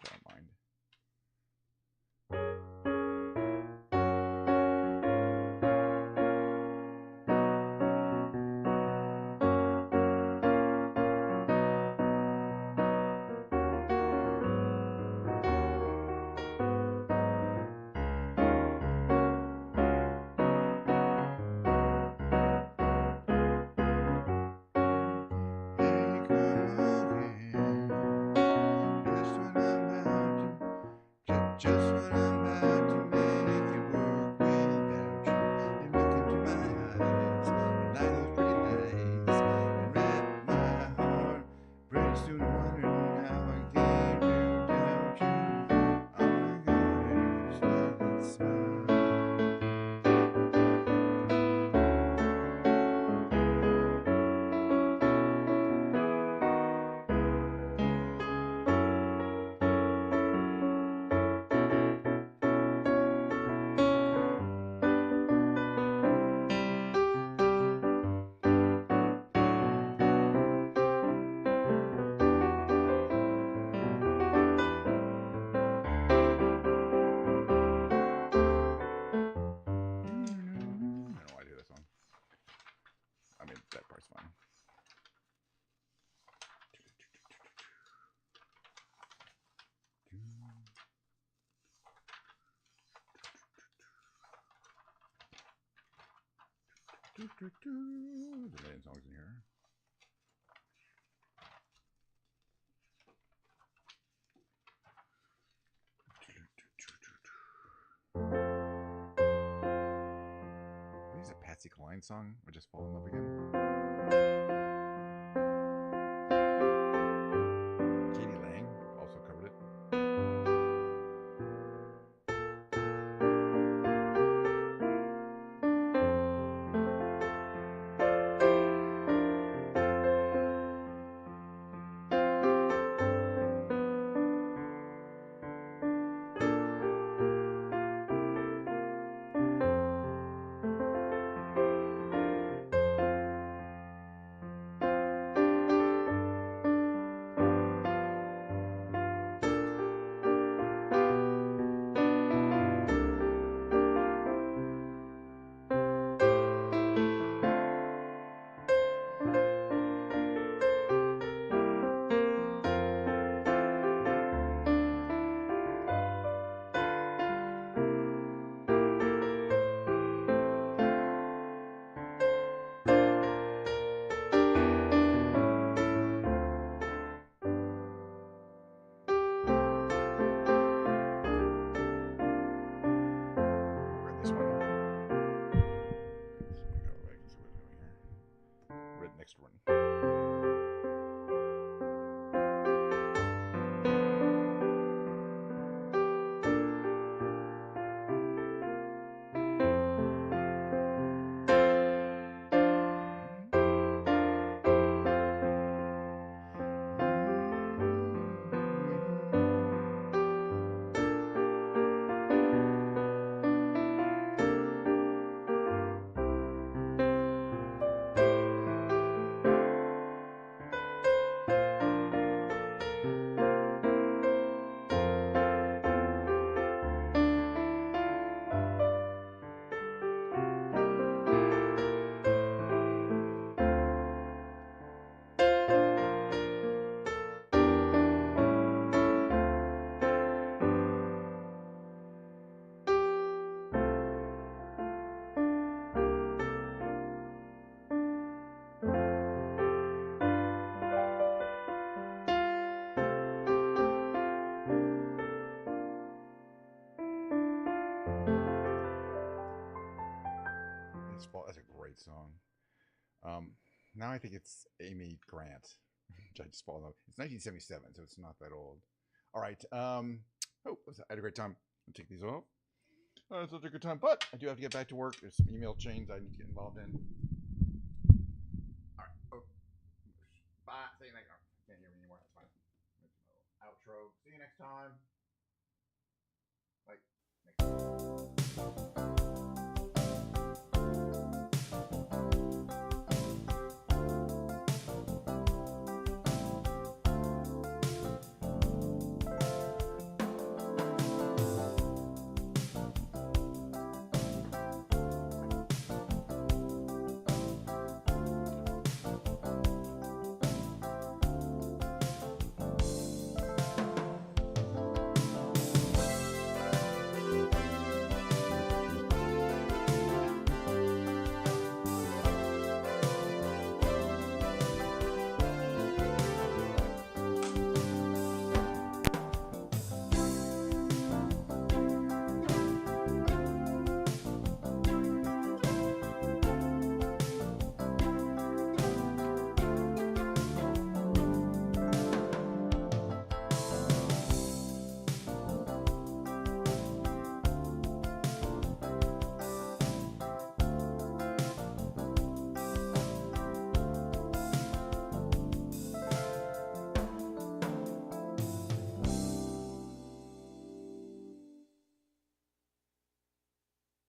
Don't mind. Just when I'm about to make it work without you, you look into my eyes and lie those pretty lies and wrap my heart. Pretty soon I'm wondering how I came to doubt you. All I gotta do is let it smile. I don't know why I do this one. I mean, that part's fine. There's a million songs in here. Is it a Patsy Cline song? Or Just Fall in Love Again? Katie Lang also covered it. That's a great song. Now I think it's Amy Grant, which I just followed. It's 1977, so it's not that old. All right. I had a great time. I'll take these off. It's such a good time, but I do have to get back to work. There's some email chains I need to get involved in. All right. Oh. Bye. See you next time. Can't hear me anymore. That's fine. Outro. See you next time. Like next time.